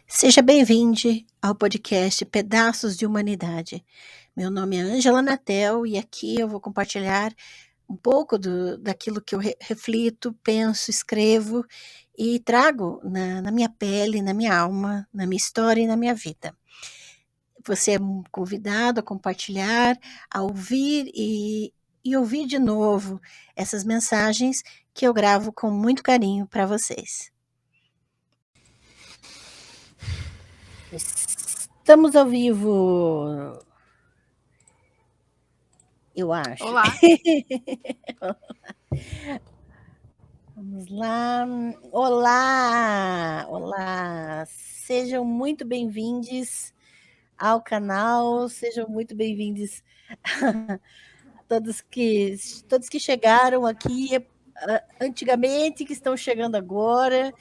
Seja bem-vindo ao podcast Pedaços de Humanidade. Meu nome é Ângela Natel e aqui eu vou compartilhar um pouco daquilo que eu reflito, penso, escrevo e trago na minha pele, na minha alma, na minha história e na minha vida. Você é convidado a compartilhar, a ouvir e ouvir de novo essas mensagens que eu gravo com muito carinho para vocês. Estamos ao vivo, eu acho. Olá. Vamos lá. Olá, olá. Sejam muito bem-vindos ao canal, sejam muito bem-vindos todos que chegaram aqui antigamente, que estão chegando agora.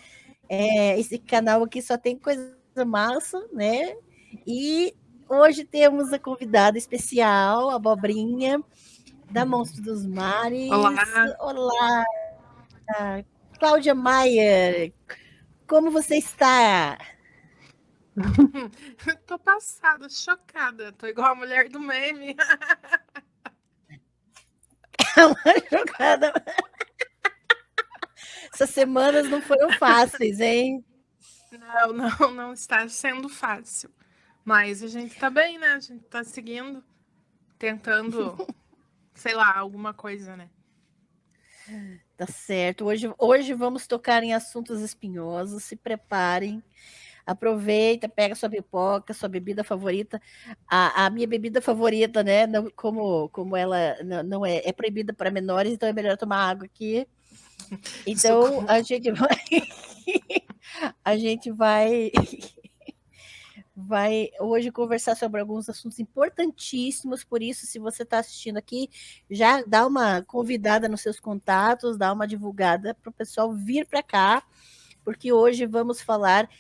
Esse canal aqui só tem coisa massa, né? E hoje temos a convidada especial, a Abobrinha, da Monstros dos Mares. Olá. Olá, Cláudia Maier, como você está? Tô passada, chocada. Tô igual a mulher do meme. Chocada. Essas semanas não foram fáceis, hein? Não está sendo fácil. Mas a gente tá bem, né? A gente tá seguindo, tentando, sei lá, alguma coisa, né? Tá certo. Hoje vamos tocar em assuntos espinhosos. Se preparem. Aproveita, pega sua pipoca, sua bebida favorita. A minha bebida favorita, né? Não, como ela não é proibida para menores, então é melhor tomar água aqui. Então Socorro. a gente vai hoje conversar sobre alguns assuntos importantíssimos. Por isso, se você está assistindo aqui, já dá uma convidada nos seus contatos, dá uma divulgada para o pessoal vir para cá, porque hoje vamos falar.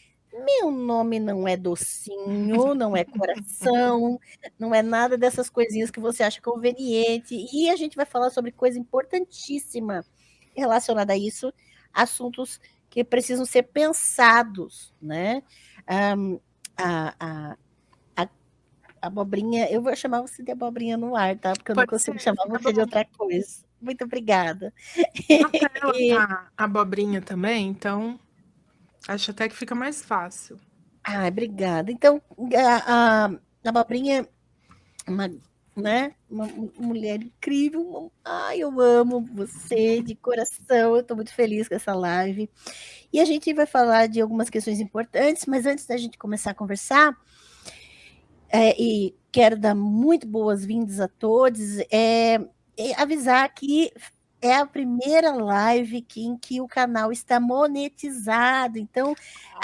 Meu nome não é docinho, não é coração, não é nada dessas coisinhas que você acha conveniente. E a gente vai falar sobre coisa importantíssima relacionada a isso, assuntos que precisam ser pensados, né? Um, a, a, a abobrinha, eu vou chamar você de abobrinha no ar, tá? Porque eu não Pode consigo ser, chamar fica você de bom. outra coisa. Muito obrigada. A tela tá abobrinha também, então acho até que fica mais fácil. Ai, obrigada. Então, a abobrinha, uma, né? Uma mulher incrível. Ai, eu amo você de coração. Eu estou muito feliz com essa live. E a gente vai falar de algumas questões importantes, mas antes da gente começar a conversar, e quero dar muito boas-vindas a todos, avisar que é a primeira live em que o canal está monetizado. Então,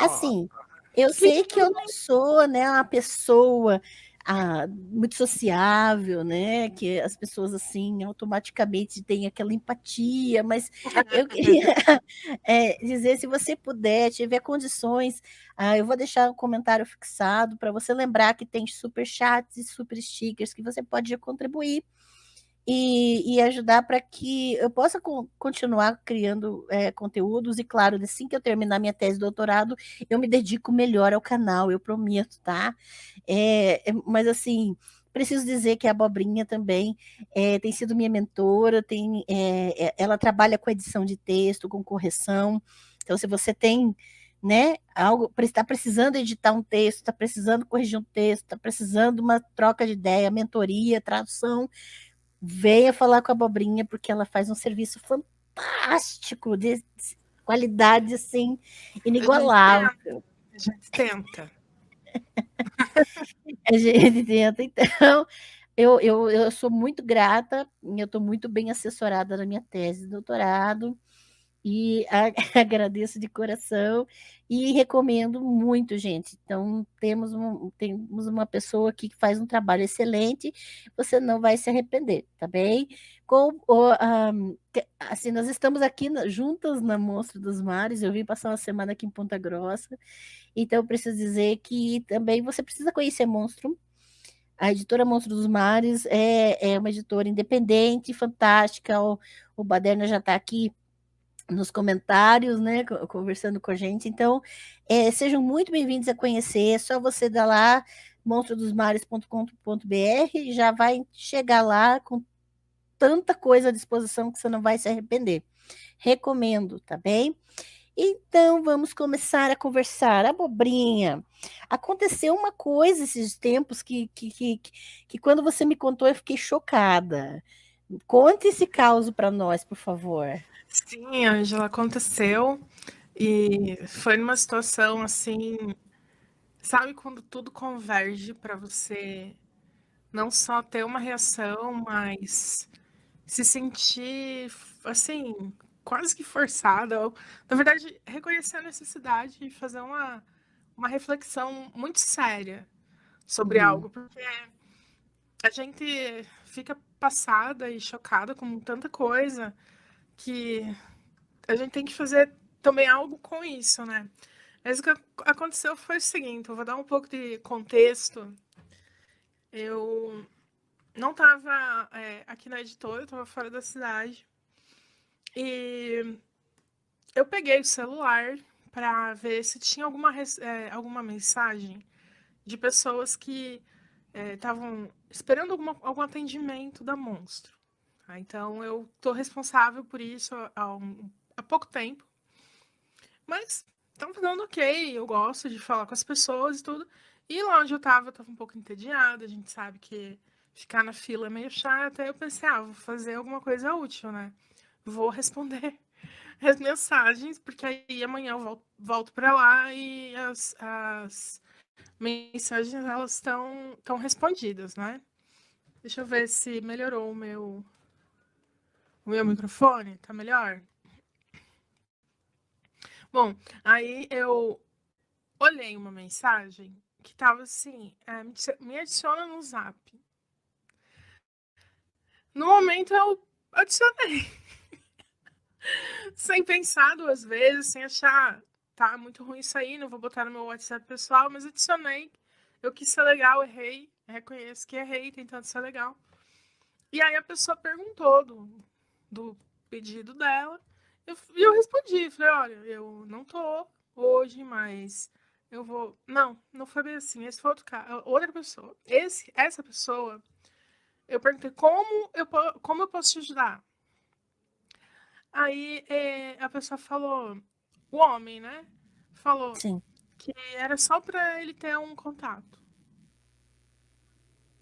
assim, eu sei que eu não sou, né, uma pessoa muito sociável, né, que as pessoas assim automaticamente têm aquela empatia, mas eu queria dizer, se você puder, tiver condições, eu vou deixar um comentário fixado para você lembrar que tem super chats e super stickers que você pode contribuir e ajudar para que eu possa continuar criando conteúdos. E claro, assim que eu terminar minha tese de doutorado, eu me dedico melhor ao canal, eu prometo, tá? Mas assim, preciso dizer que a Abobrinha também tem sido minha mentora, ela trabalha com edição de texto, com correção. Então, se você tem, né, algo, está precisando editar um texto, está precisando corrigir um texto, está precisando de uma troca de ideia, mentoria, tradução, venha falar com a Abobrinha, porque ela faz um serviço fantástico, de qualidade, assim, A gente tenta, inigualável. a gente tenta. A gente tenta, então, eu sou muito grata, eu estou muito bem assessorada na minha tese de doutorado, e agradeço de coração e recomendo muito, gente. Então, temos uma pessoa aqui que faz um trabalho excelente, você não vai se arrepender, tá bem? Assim, nós estamos aqui juntas na Monstro dos Mares, eu vim passar uma semana aqui em Ponta Grossa, então eu preciso dizer que também você precisa conhecer Monstro. A editora Monstro dos Mares é uma editora independente, fantástica. O Baderna já está aqui nos comentários, né, conversando com a gente. Então, sejam muito bem-vindos a conhecer. É só você dar lá monstrodosmares.com.br e já vai chegar lá com tanta coisa à disposição que você não vai se arrepender. Recomendo, tá bem? Então, vamos começar a conversar. Abobrinha, aconteceu uma coisa esses tempos que quando você me contou, eu fiquei chocada. Conte esse caos para nós, por favor. Sim, Ângela, aconteceu. E foi numa situação assim, sabe quando tudo converge para você não só ter uma reação, mas se sentir assim, quase que forçada, ou, na verdade, reconhecer a necessidade de fazer uma reflexão muito séria sobre Uhum, algo, porque a gente fica passada e chocada com tanta coisa que a gente tem que fazer também algo com isso, né? Mas o que aconteceu foi o seguinte, eu vou dar um pouco de contexto. Eu não estava aqui na editora, eu estava fora da cidade. E eu peguei o celular para ver se tinha alguma mensagem de pessoas que estavam esperando algum atendimento da Monstro. Tá? Então, eu estou responsável por isso há pouco tempo. Mas estão dando ok, eu gosto de falar com as pessoas e tudo. E lá onde eu estava um pouco entediada, a gente sabe que ficar na fila é meio chato. Aí eu pensei, vou fazer alguma coisa útil, né? Vou responder as mensagens, porque aí amanhã eu volto para lá e as mensagens elas estão respondidas, né? Deixa eu ver se melhorou o meu microfone, tá melhor? Bom, aí eu olhei uma mensagem que tava assim, me adiciona no Zap. No momento eu adicionei, sem pensar duas vezes, sem achar, tá muito ruim isso aí, não vou botar no meu WhatsApp pessoal, mas adicionei. Eu quis ser legal, errei, reconheço que errei, tentando ser legal. E aí a pessoa perguntou do pedido dela, e eu respondi, falei, olha, eu não tô hoje, mas eu vou. Não, não foi bem assim. Esse foi outro cara, outra pessoa. Essa pessoa, eu perguntei como eu posso te ajudar. Aí a pessoa falou, o homem, né? Falou sim. que era só para ele ter um contato.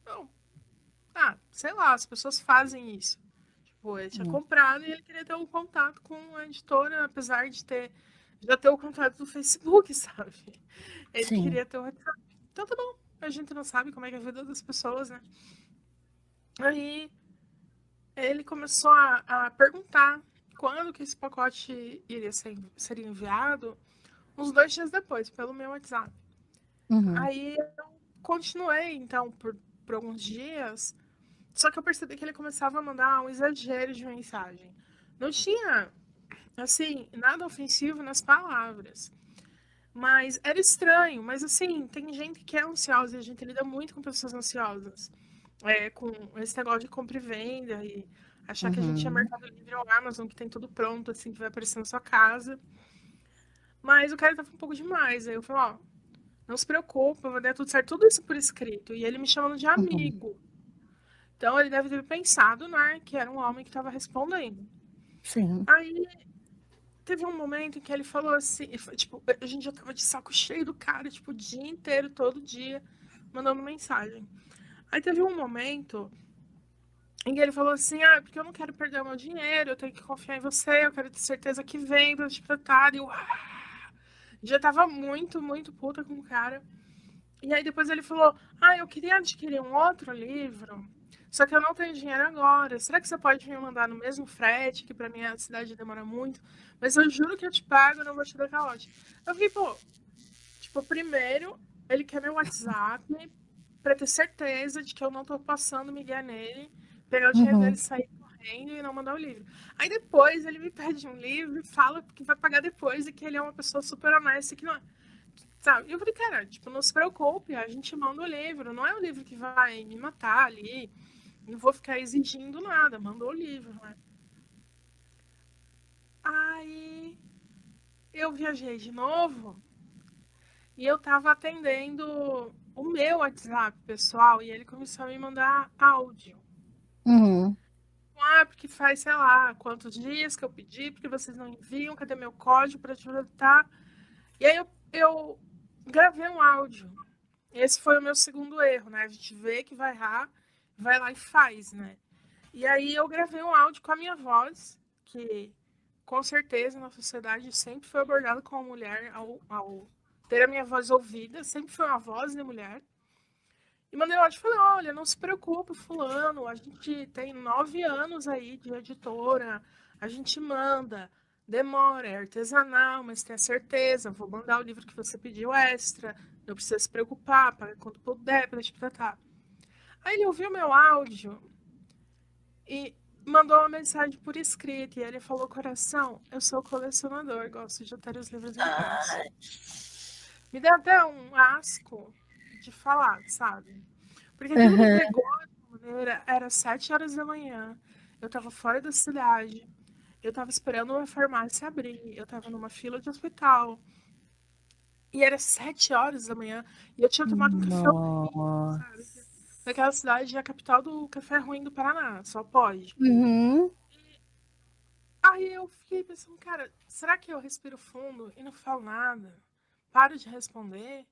Não, sei lá, as pessoas fazem isso. Tipo, ele tinha Hum, comprado e ele queria ter um contato com a editora, apesar de já ter o contato do Facebook, sabe? Ele sim. queria ter o WhatsApp. Então tá bom, a gente não sabe como é que é a vida das pessoas, né? Aí ele começou a perguntar quando que esse pacote seria enviado, uns 2 dias depois, pelo meu WhatsApp. Uhum, Aí eu continuei, então, por alguns dias, só que eu percebi que ele começava a mandar um exagero de mensagem. Não tinha, assim, nada ofensivo nas palavras. Mas era estranho. Mas, assim, tem gente que é ansiosa e a gente lida muito com pessoas ansiosas. Com esse negócio de compra e venda e achar que a gente é uhum, Mercado Livre ou Amazon, que tem tudo pronto, assim, que vai aparecer na sua casa. Mas o cara tava um pouco demais. Aí eu falei, ó, não se preocupa, vai dar tudo certo. Tudo isso por escrito. E ele me chamando de uhum, amigo. Então ele deve ter pensado, né, que era um homem que estava respondendo. sim. Aí teve um momento em que ele falou assim, tipo, a gente já tava de saco cheio do cara, tipo, o dia inteiro, todo dia, mandando mensagem. Aí teve um momento em que ele falou assim, porque eu não quero perder o meu dinheiro, eu tenho que confiar em você, eu quero ter certeza que vem pra te tratar. E eu já tava muito, muito puta com o cara. E aí depois ele falou, eu queria adquirir um outro livro, só que eu não tenho dinheiro agora. Será que você pode me mandar no mesmo frete, que pra minha cidade demora muito? Mas eu juro que eu te pago, eu não vou te dar calote. Eu fiquei, pô, tipo, primeiro, ele quer meu WhatsApp pra ter certeza de que eu não tô passando migué nele, pegar o dinheiro dele, Uhum, sair correndo e não mandar o livro. Aí depois ele me pede um livro e fala que vai pagar depois e que ele é uma pessoa super honesta e que não é. Sabe? E eu falei, cara, tipo, não se preocupe, a gente manda o livro, não é o livro que vai me matar ali, não vou ficar exigindo nada, mandou o livro, né? Aí eu viajei de novo e eu tava atendendo o meu WhatsApp pessoal e ele começou a me mandar áudio. Uhum. Ah, porque faz, sei lá, quantos dias que eu pedi, porque vocês não enviam, cadê meu código para te voltar? E aí eu gravei um áudio. Esse foi o meu segundo erro, né? A gente vê que vai errar, vai lá e faz, né? E aí eu gravei um áudio com a minha voz, que com certeza na sociedade sempre foi abordada como mulher ao ter a minha voz ouvida, sempre foi uma voz de mulher. E mandei um áudio e falei, olha, não se preocupe, fulano, a gente tem 9 anos aí de editora, a gente manda, demora, é artesanal, mas tenha certeza, vou mandar o livro que você pediu extra, não precisa se preocupar, paga quando puder, para te tratar. Aí ele ouviu meu áudio e mandou uma mensagem por escrito, e ele falou, coração, eu sou colecionador, gosto de ter os livros impressos. Ai. Me deu até um asco de falar, sabe? Porque aquilo me Aham. pegou de uma maneira, era 7 horas da manhã, eu tava fora da cidade, eu tava esperando uma farmácia abrir, eu tava numa fila de hospital, e era 7 horas da manhã, e eu tinha tomado um café horrível, Nossa. sabe? Naquela cidade é a capital do café ruim do Paraná, só pode. Uhum. Aí eu fiquei pensando, cara, será que eu respiro fundo e não falo nada? Paro de responder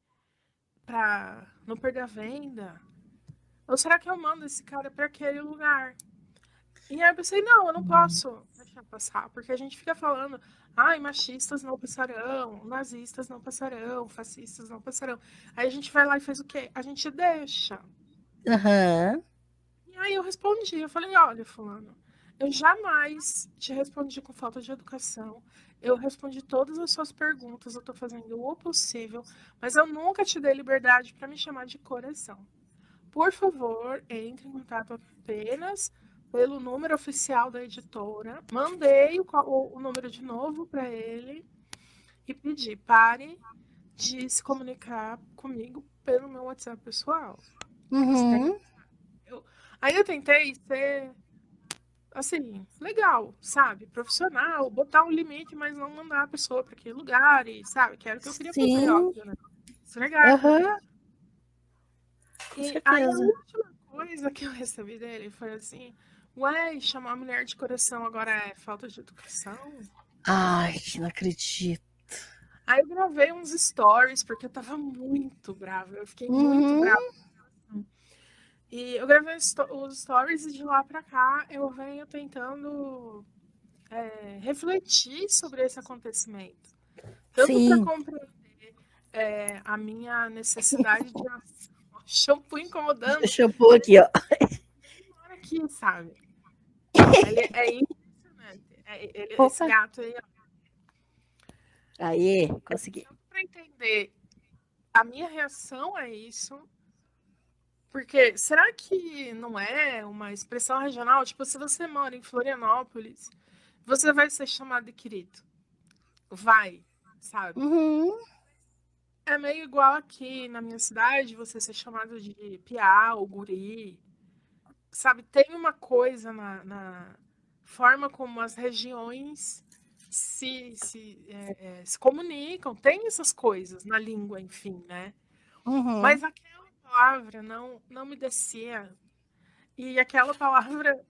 pra não perder a venda? Ou será que eu mando esse cara pra aquele lugar? E aí eu pensei, não, eu não posso deixar passar, porque a gente fica falando, ai, machistas não passarão, nazistas não passarão, fascistas não passarão. Aí a gente vai lá e faz o quê? A gente deixa. Aham. E aí eu respondi, eu falei, olha, fulano, eu jamais te respondi com falta de educação. Eu respondi todas as suas perguntas, eu tô fazendo o possível, mas eu nunca te dei liberdade para me chamar de coração. Por favor, entre em contato apenas pelo número oficial da editora. Mandei o número de novo para ele e pedi, pare de se comunicar comigo pelo meu WhatsApp pessoal. Uhum. Eu, aí eu tentei ser, assim, legal, sabe? Profissional, botar um limite, mas não mandar a pessoa para aquele lugar, e, sabe? Que era o que eu queria fazer, Sim. óbvio, né? Esfregar aquilo Aham. dentro. Com E aí a certeza. última coisa que eu recebi dele foi assim: ué, chamar a mulher de coração agora é falta de educação? Ai, não acredito. Aí eu gravei uns stories, porque eu tava muito brava, eu fiquei muito Uhum. brava. E eu gravei os stories e de lá pra cá eu venho tentando refletir sobre esse acontecimento. Tanto para Sim. compreender a minha necessidade de ação. Shampoo incomodando. Deixa eu pôr aqui, ó. Ele mora aqui, sabe? Ele é impressionante. Esse Opa. gato aí, ó, Aê, consegui. tanto para entender a minha reação a isso, porque será que não é uma expressão regional? Tipo, se você mora em Florianópolis, você vai ser chamado de querido. Vai, sabe? Uhum. É meio igual aqui na minha cidade, você ser chamado de piá ou guri, sabe? Tem uma coisa na forma como as regiões se comunicam, tem essas coisas na língua, enfim, né? Uhum. Mas aquela palavra não me descia. E aquela palavra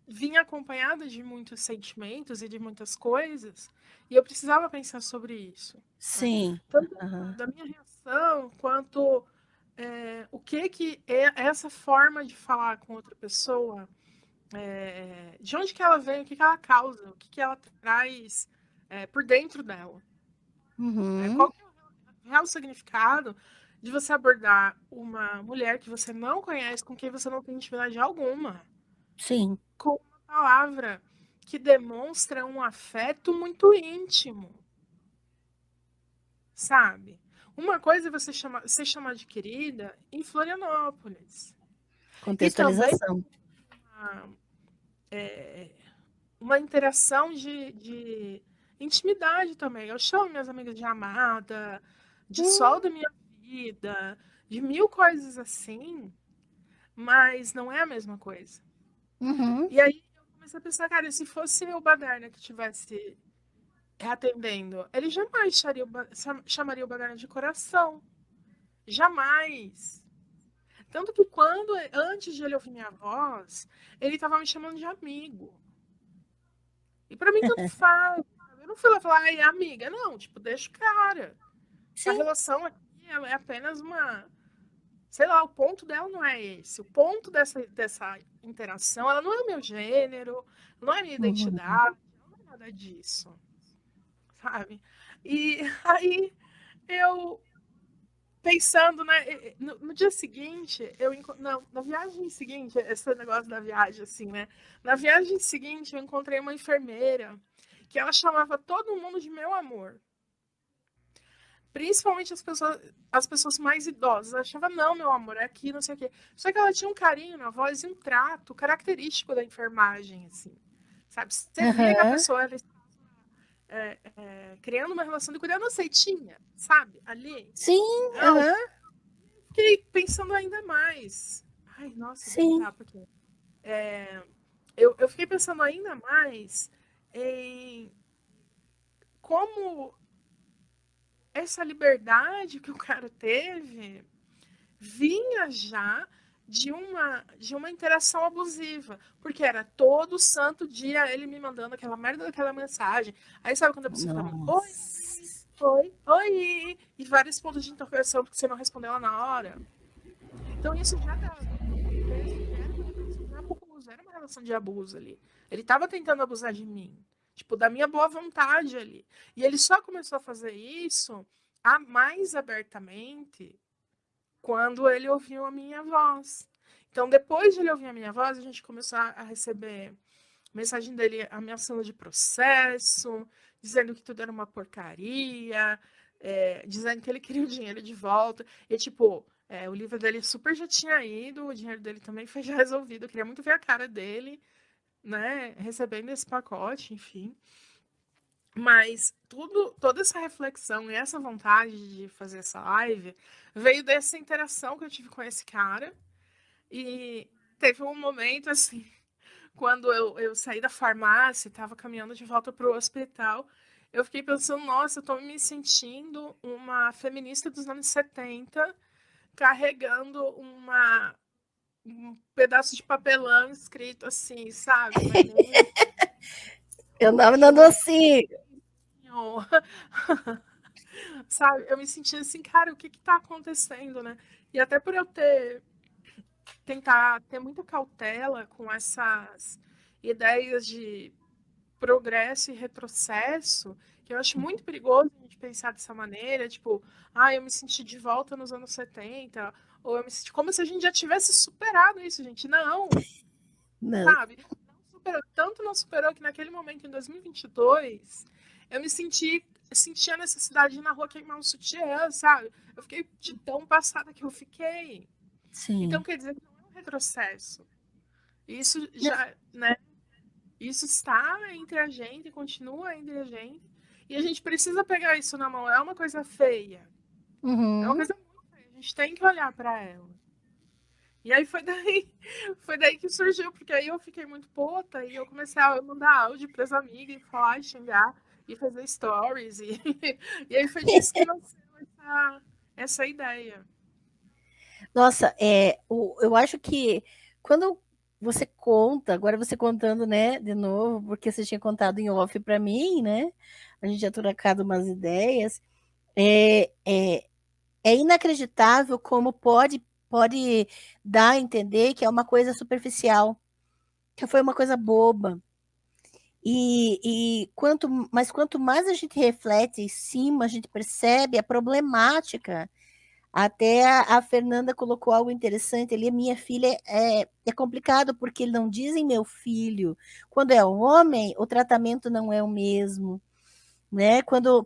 vinha acompanhada de muitos sentimentos e de muitas coisas, e eu precisava pensar sobre isso, né? Sim. Tanto Aham. da minha reação, quanto o que é essa forma de falar com outra pessoa, de onde que ela vem, o que que ela causa, o que que ela traz por dentro dela. Uhum. Qual que é o real significado de você abordar uma mulher que você não conhece, com quem você não tem intimidade alguma, Sim. com uma palavra que demonstra um afeto muito íntimo, sabe? Uma coisa é você ser chamar de querida em Florianópolis. E também Contextualização. uma, é, uma interação de intimidade também. Eu chamo minhas amigas de amada, de sol Uhum. da minha vida, de mil coisas assim, mas não é a mesma coisa. Uhum. E aí eu comecei a pensar, cara, se fosse o Baderna que tivesse reatendendo, ele jamais chamaria o Bagana de coração. Jamais. Tanto que antes de ele ouvir minha voz, ele estava me chamando de amigo. E para mim tanto faz. Eu não fui lá falar, ai, amiga. Não, tipo, deixa o cara. A Sim. relação aqui é apenas uma. Sei lá, o ponto dela não é esse. O ponto dessa interação, ela não é o meu gênero, não é a minha Uhum. identidade, não é nada disso. Sabe? E aí eu pensando, né? No dia seguinte, não, na viagem seguinte, esse negócio da viagem, assim, né? Na viagem seguinte, eu encontrei uma enfermeira que ela chamava todo mundo de meu amor. Principalmente as pessoas mais idosas. Ela achava, não, meu amor, é aqui, não sei o quê. Só que ela tinha um carinho na voz e um trato característico da enfermagem, assim. Sabe? Você via que a Aham. pessoa criando uma relação de cuidado, não sei, tinha, sabe? Ali. Sim, Não, aham, fiquei pensando ainda mais. Ai, nossa, dei um sim. tapa aqui. Eu fiquei pensando ainda mais em como essa liberdade que o cara teve vinha já de uma interação abusiva. Porque era todo santo dia ele me mandando aquela merda daquela mensagem. Aí sabe quando a pessoa fica, oi, Nossa. oi, oi, e vários pontos de interrogação porque você não respondeu ela na hora. Então isso já dava um contexto que era uma relação de abuso, era uma relação de abuso ali. Ele estava tentando abusar de mim, tipo, da minha boa vontade ali. E ele só começou a fazer isso mais abertamente quando ele ouviu a minha voz. Então, depois de ele ouvir a minha voz, a gente começou a receber mensagem dele ameaçando de processo, dizendo que tudo era uma porcaria, dizendo que ele queria o dinheiro de volta. E, tipo, o livro dele super já tinha ido, o dinheiro dele também foi já resolvido. Eu queria muito ver a cara dele, né, recebendo esse pacote, enfim. Mas toda essa reflexão e essa vontade de fazer essa live veio dessa interação que eu tive com esse cara. E teve um momento, assim, quando eu saí da farmácia, estava caminhando de volta para o hospital, eu fiquei pensando, nossa, eu estou me sentindo uma feminista dos anos 70 carregando um pedaço de papelão escrito assim, sabe? My name Eu nome is não docinho. sabe? Eu me senti assim, cara, o que que tá acontecendo, né? E até por eu tentar ter muita cautela com essas ideias de progresso e retrocesso, que eu acho muito perigoso a gente pensar dessa maneira, tipo, eu me senti de volta nos anos 70, ou eu me senti como se a gente já tivesse superado isso, gente. Não, Não, sabe? Não superou, tanto não superou que naquele momento, em 2022, eu senti a necessidade de ir na rua queimar um sutiã, sabe? Eu fiquei de tão passada que eu fiquei. Então, sim. quer dizer que não é um retrocesso. Isso Não, já, né? Isso está entre a gente, continua entre a gente. E a gente precisa pegar isso na mão. É uma coisa feia. É uma uhum. coisa muito feia. A gente tem que olhar para ela. E aí foi daí que surgiu, porque aí eu fiquei muito puta e eu comecei a mandar áudio para as amigas e falar e xingar e fazer stories. E aí foi disso que nasceu essa ideia. Nossa, eu acho que quando você conta, agora você contando, né, de novo, porque você tinha contado em off para mim, né? A gente já trocado umas ideias. É, é, é inacreditável como pode dar a entender que é uma coisa superficial, que foi uma coisa boba. Mas quanto mais a gente reflete em cima, a gente percebe a problemática. Até a Fernanda colocou algo interessante ali. Minha filha é complicado porque não dizem meu filho. Quando é homem, o tratamento não é o mesmo, né? Quando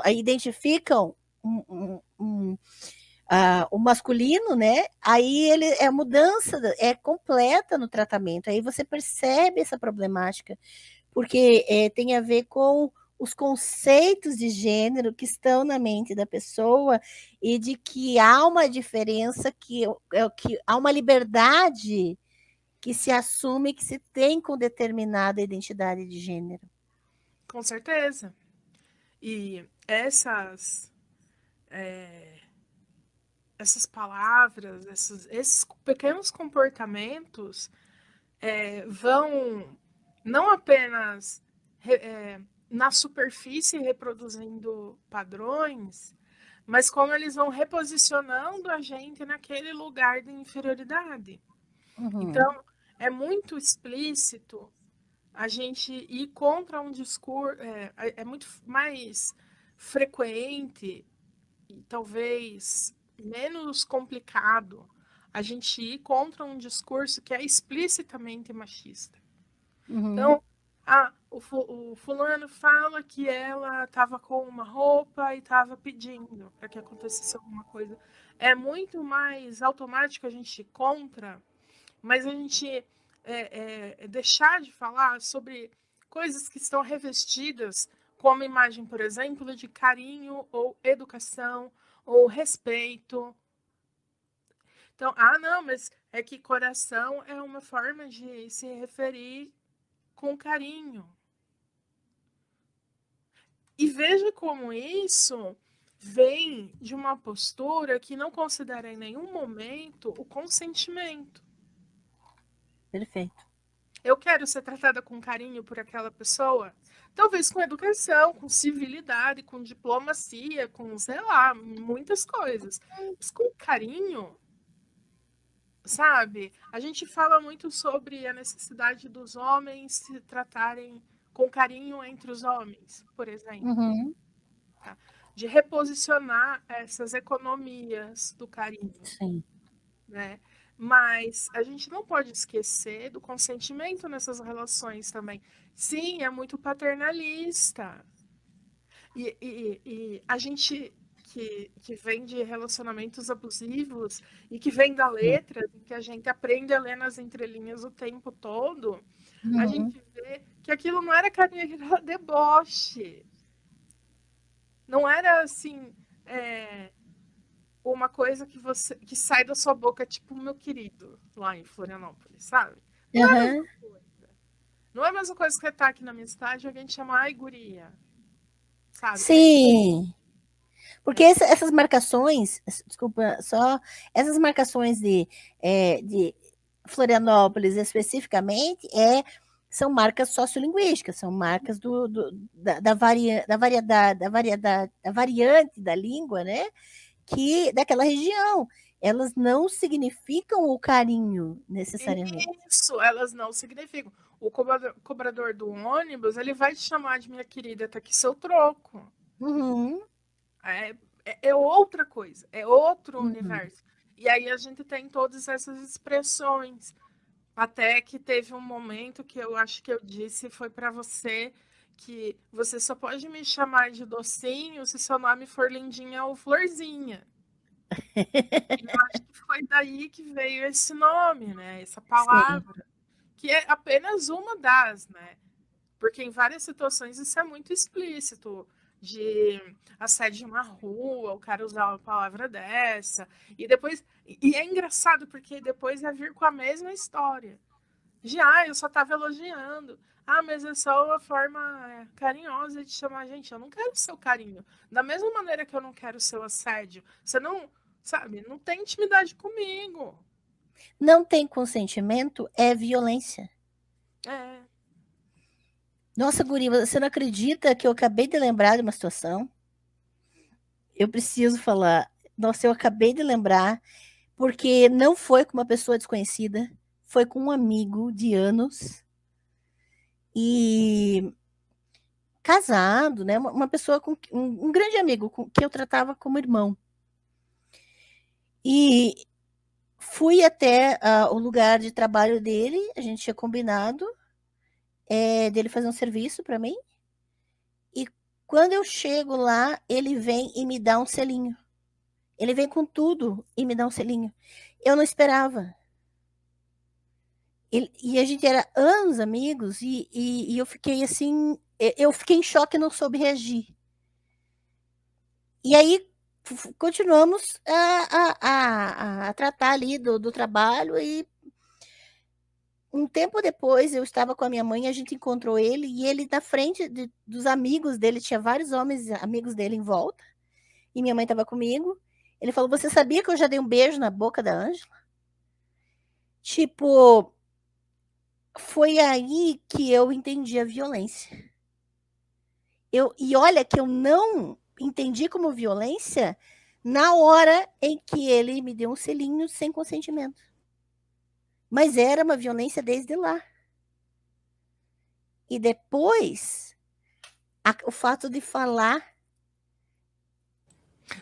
identificam o masculino, né? Aí ele é mudança, é completa no tratamento. Aí você percebe essa problemática porque tem a ver com os conceitos de gênero que estão na mente da pessoa e de que há uma diferença, que há uma liberdade que se assume que se tem com determinada identidade de gênero. Com certeza. E essas palavras, esses pequenos comportamentos vão não apenas na superfície reproduzindo padrões, mas como eles vão reposicionando a gente naquele lugar de inferioridade. Uhum. Então, é muito explícito a gente ir contra um discurso, é muito mais frequente e talvez menos complicado a gente ir contra um discurso que é explicitamente machista. Uhum. Então, o fulano fala que ela estava com uma roupa e estava pedindo para que acontecesse alguma coisa. É muito mais automático a gente ir contra, mas a gente deixar de falar sobre coisas que estão revestidas como imagem, por exemplo, de carinho ou educação ou respeito. Então, não, mas é que coração é uma forma de se referir com carinho. E veja como isso vem de uma postura que não considera em nenhum momento o consentimento. Perfeito. Eu quero ser tratada com carinho por aquela pessoa, talvez com educação, com civilidade, com diplomacia, com, sei lá, muitas coisas. Mas com carinho, sabe? A gente fala muito sobre a necessidade dos homens se tratarem com carinho entre os homens, por exemplo. Uhum. Tá? De reposicionar essas economias do carinho, Sim. né? Mas a gente não pode esquecer do consentimento nessas relações também. Sim, é muito paternalista. E a gente que vem de relacionamentos abusivos e que vem da letra, que a gente aprende a ler nas entrelinhas o tempo todo, a Uhum. gente vê que aquilo não era carinho, era deboche. Não era assim, uma coisa que sai da sua boca, tipo meu querido, lá em Florianópolis, sabe? Não é a Uhum. mesma coisa. Não é a mesma coisa que tá aqui na minha cidade, alguém chama ai guria, sabe? É diferente. Sim, porque essas marcações, desculpa, só essas marcações de Florianópolis especificamente são marcas sociolinguísticas, são marcas da variante da língua, né? Que daquela região. Elas não significam o carinho necessariamente. Isso, elas não significam. O cobrador do ônibus, ele vai te chamar de minha querida, tá aqui seu troco. Uhum, É, é outra coisa, é outro uhum. universo. E aí a gente tem todas essas expressões. Até que teve um momento que eu acho que eu disse foi para você que você só pode me chamar de docinho se seu nome for lindinha ou florzinha. E eu acho que foi daí que veio esse nome, né? Essa Sim, palavra, que é apenas uma das, né? Porque em várias situações isso é muito explícito, de assédio na rua, o cara usar uma palavra dessa, e depois. E é engraçado, porque depois vai vir com a mesma história. Já, eu só tava elogiando. Mas é só uma forma carinhosa de chamar. Gente, eu não quero seu carinho. Da mesma maneira que eu não quero seu assédio. Você não, sabe, não tem intimidade comigo. não tem consentimento é violência. É. Nossa, Guri, você não acredita que eu acabei de lembrar de uma situação? Eu preciso falar. Nossa, eu acabei de lembrar, porque não foi com uma pessoa desconhecida, foi com um amigo de anos e casado, né? Uma pessoa com um grande amigo que eu tratava como irmão. E fui até o lugar de trabalho dele, a gente tinha combinado dele fazer um serviço para mim. E quando eu chego lá, ele vem e me dá um selinho. Ele vem com tudo e me dá um selinho. Eu não esperava. E a gente era anos amigos e eu fiquei assim, eu fiquei em choque e não soube reagir. E aí continuamos a tratar ali do trabalho e um tempo depois, eu estava com a minha mãe, a gente encontrou ele, e ele na frente dos amigos dele, tinha vários homens, amigos dele em volta, e minha mãe estava comigo. Ele falou: Você sabia que eu já dei um beijo na boca da Ângela? Tipo, foi aí que eu entendi a violência. E olha que eu não entendi como violência na hora em que ele me deu um selinho sem consentimento. Mas era uma violência desde lá. E depois, o fato de falar.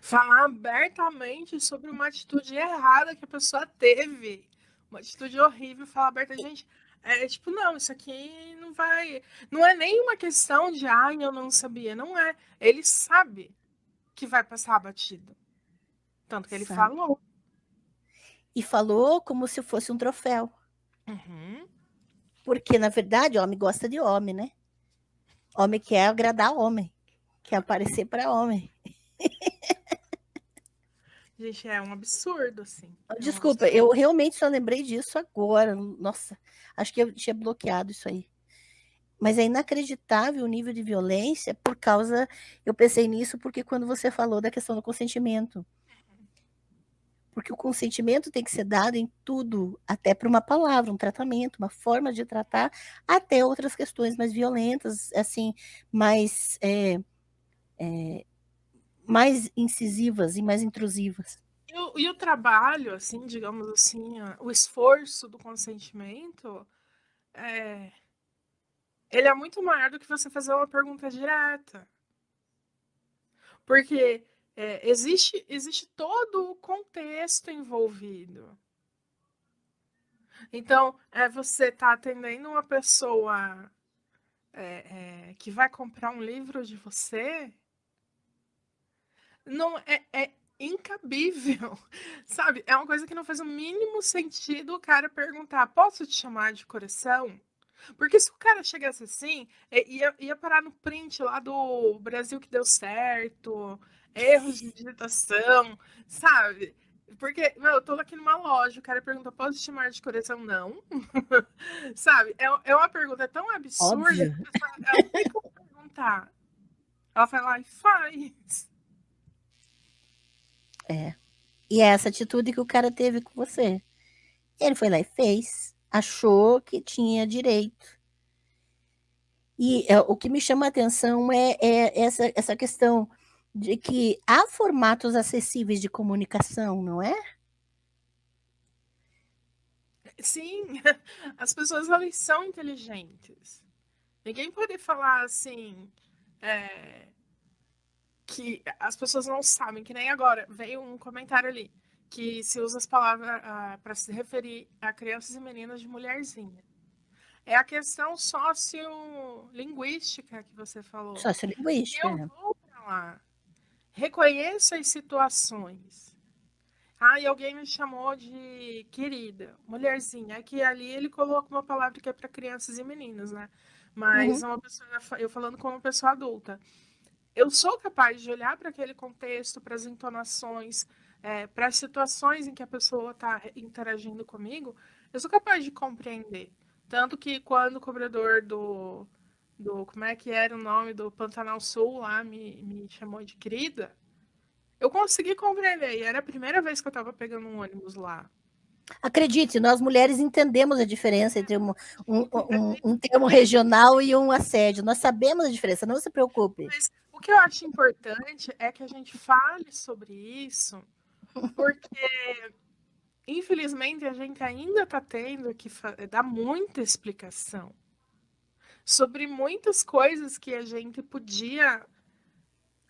Falar abertamente sobre uma atitude errada que a pessoa teve. Uma atitude horrível, falar aberta, gente. Tipo, não, isso aqui não vai. Não é nem uma questão de, ai, eu não sabia. Não é. Ele sabe que vai passar batido. Tanto que ele Sabe? falou. E falou como se fosse um troféu. Uhum. Porque, na verdade, homem gosta de homem, né? Homem quer agradar homem. Quer aparecer para homem. Gente, é um absurdo, assim. É um Desculpa, absurdo. eu realmente só lembrei disso agora. Nossa, acho que eu tinha bloqueado isso aí. Mas é inacreditável o nível de violência por causa. Eu pensei nisso porque quando você falou da questão do consentimento. Porque o consentimento tem que ser dado em tudo, até para uma palavra, um tratamento, uma forma de tratar, até outras questões mais violentas, assim, mais, mais incisivas e mais intrusivas. E o trabalho, assim, digamos assim, o esforço do consentimento, é, ele é muito maior do que você fazer uma pergunta direta. Porque existe todo o contexto envolvido. Então, você está atendendo uma pessoa que vai comprar um livro de você, não é incabível, sabe? É uma coisa que não faz o mínimo sentido o cara perguntar: posso te chamar de coração? Porque se o cara chegasse assim, ia parar no print lá do Brasil que deu certo, erros de digitação, sabe? Porque, meu, eu tô aqui numa loja, o cara pergunta: posso te chamar de coração? Não. Sabe? É uma pergunta tão absurda que Óbvio. a pessoa ela não tem como perguntar. Ela vai lá e faz. É. E é essa atitude que o cara teve com você. Ele foi lá e fez, achou que tinha direito. E o que me chama a atenção é essa questão de que há formatos acessíveis de comunicação, não é? Sim, as pessoas elas são inteligentes. Ninguém pode falar assim é, que as pessoas não sabem, que nem agora veio um comentário ali que se usa as palavras para se referir a crianças e meninas de mulherzinha. É a questão sociolinguística que você falou. Sociolinguística. Eu vou para lá, reconheço as situações. Ah, e alguém me chamou de querida, mulherzinha. Aqui ali ele coloca uma palavra que é para crianças e meninos, né? Mas Uhum. uma pessoa, eu falando como pessoa adulta. Eu sou capaz de olhar para aquele contexto, para as entonações, para as situações em que a pessoa está interagindo comigo, eu sou capaz de compreender. Tanto que quando o cobrador como é que era o nome do Pantanal Sul lá, me chamou de querida, eu consegui compreender. E era a primeira vez que eu estava pegando um ônibus lá. Acredite, nós mulheres entendemos a diferença entre A um gente termo entende. regional e um assédio. Nós sabemos a diferença, não se preocupe. Mas o que eu acho importante é que a gente fale sobre isso, porque infelizmente, a gente ainda está tendo que dar muita explicação sobre muitas coisas que a gente podia.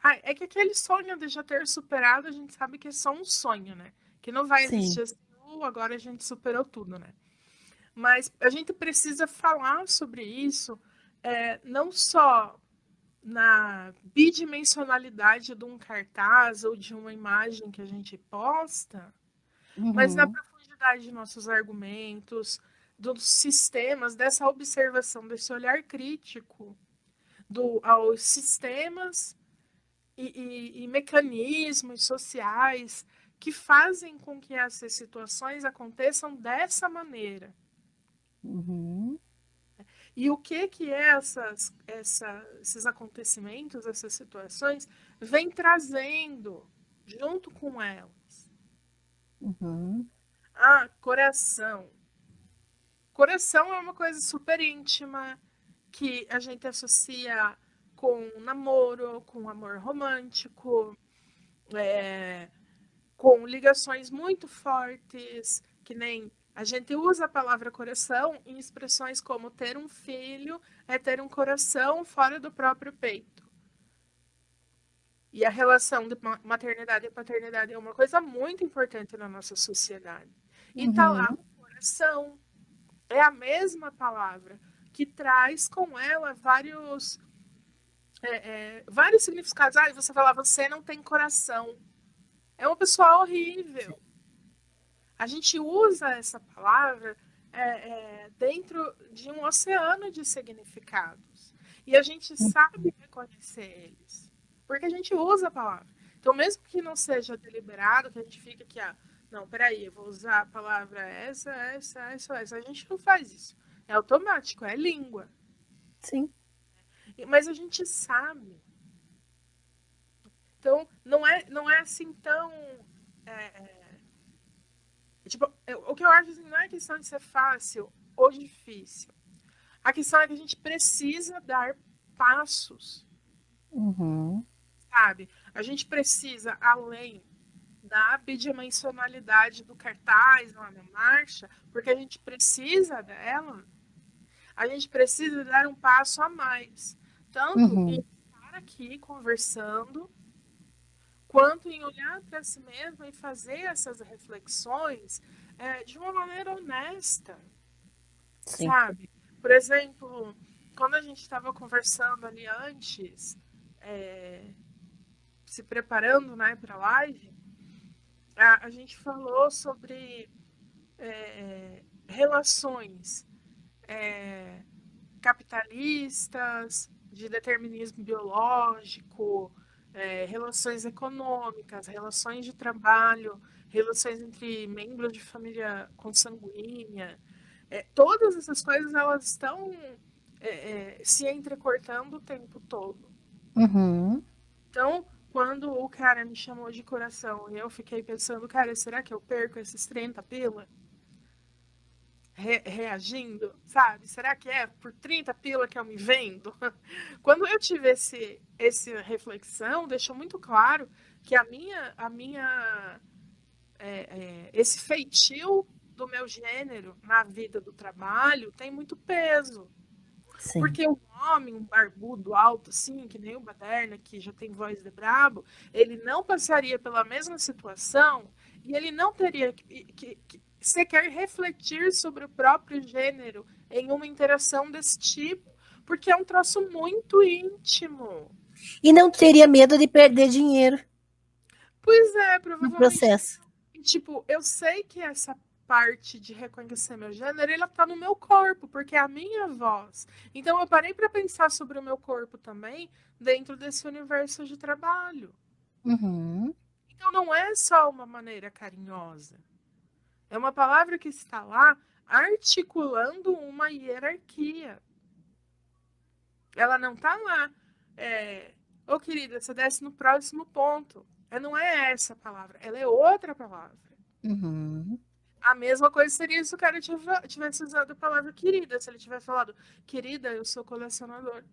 Ah, é que aquele sonho de já ter superado, a gente sabe que é só um sonho, né? Que não vai Sim, existir assim, agora a gente superou tudo, né? Mas a gente precisa falar sobre isso, não só na bidimensionalidade de um cartaz ou de uma imagem que a gente posta, mas na uhum. profundidade de nossos argumentos, dos sistemas, dessa observação, desse olhar crítico aos sistemas e mecanismos sociais que fazem com que essas situações aconteçam dessa maneira. Uhum. E o que é esses acontecimentos, essas situações, vem trazendo junto com elas? Uhum. Ah, coração. Coração é uma coisa super íntima que a gente associa com namoro, com amor romântico, é, com ligações muito fortes, que nem a gente usa a palavra coração em expressões como ter um filho é ter um coração fora do próprio peito. E a relação de maternidade e paternidade é uma coisa muito importante na nossa sociedade. E tá lá Uhum. o coração. É a mesma palavra que traz com ela vários significados. Ah, você fala, você não tem coração. É uma pessoa horrível. A gente usa essa palavra dentro de um oceano de significados. E a gente sabe reconhecer eles. Porque a gente usa a palavra. Então, mesmo que não seja deliberado, que a gente fica aqui, não, peraí, eu vou usar a palavra essa. A gente não faz isso. É automático, é língua. Sim. Mas a gente sabe. Então, não é assim tão. Tipo, o que eu acho assim, não é questão de ser fácil ou difícil. A questão é que a gente precisa dar passos, Uhum. sabe? A gente precisa, além da bidimensionalidade do cartaz lá na marcha, porque a gente precisa dela, a gente precisa dar um passo a mais. Tanto em Uhum. estar aqui conversando, quanto em olhar para si mesmo e fazer essas reflexões de uma maneira honesta, Sim. sabe? Por exemplo, quando a gente estava conversando ali antes, é, se preparando, né, para a live, a gente falou sobre relações capitalistas, de determinismo biológico, relações econômicas, relações de trabalho, relações entre membros de família consanguínea. Todas essas coisas elas estão se entrecortando o tempo todo. Uhum. Então, quando o cara me chamou de coração e eu fiquei pensando, cara, será que eu perco esses 30 pila? Reagindo, sabe? Será que é por 30 pila que eu me vendo? Quando eu tive esse reflexão, deixou muito claro que esse feitio do meu gênero na vida do trabalho tem muito peso. Sim. Porque um homem, um barbudo alto, assim, que nem o Baderna, que já tem voz de brabo, ele não passaria pela mesma situação e ele não teria que sequer refletir sobre o próprio gênero em uma interação desse tipo, porque é um troço muito íntimo. E não teria medo de perder dinheiro Pois é, no provavelmente. processo. Tipo, eu sei que essa parte de reconhecer meu gênero, ela tá no meu corpo, porque é a minha voz. Então eu parei para pensar sobre o meu corpo também dentro desse universo de trabalho. Uhum. Então não é só uma maneira carinhosa. É uma palavra que está lá articulando uma hierarquia. Ela não tá lá. Ô, querida, você desce no próximo ponto. Não é essa palavra, ela é outra palavra. Uhum. A mesma coisa seria se o cara tivesse usado a palavra querida. Se ele tivesse falado, querida, eu sou colecionador.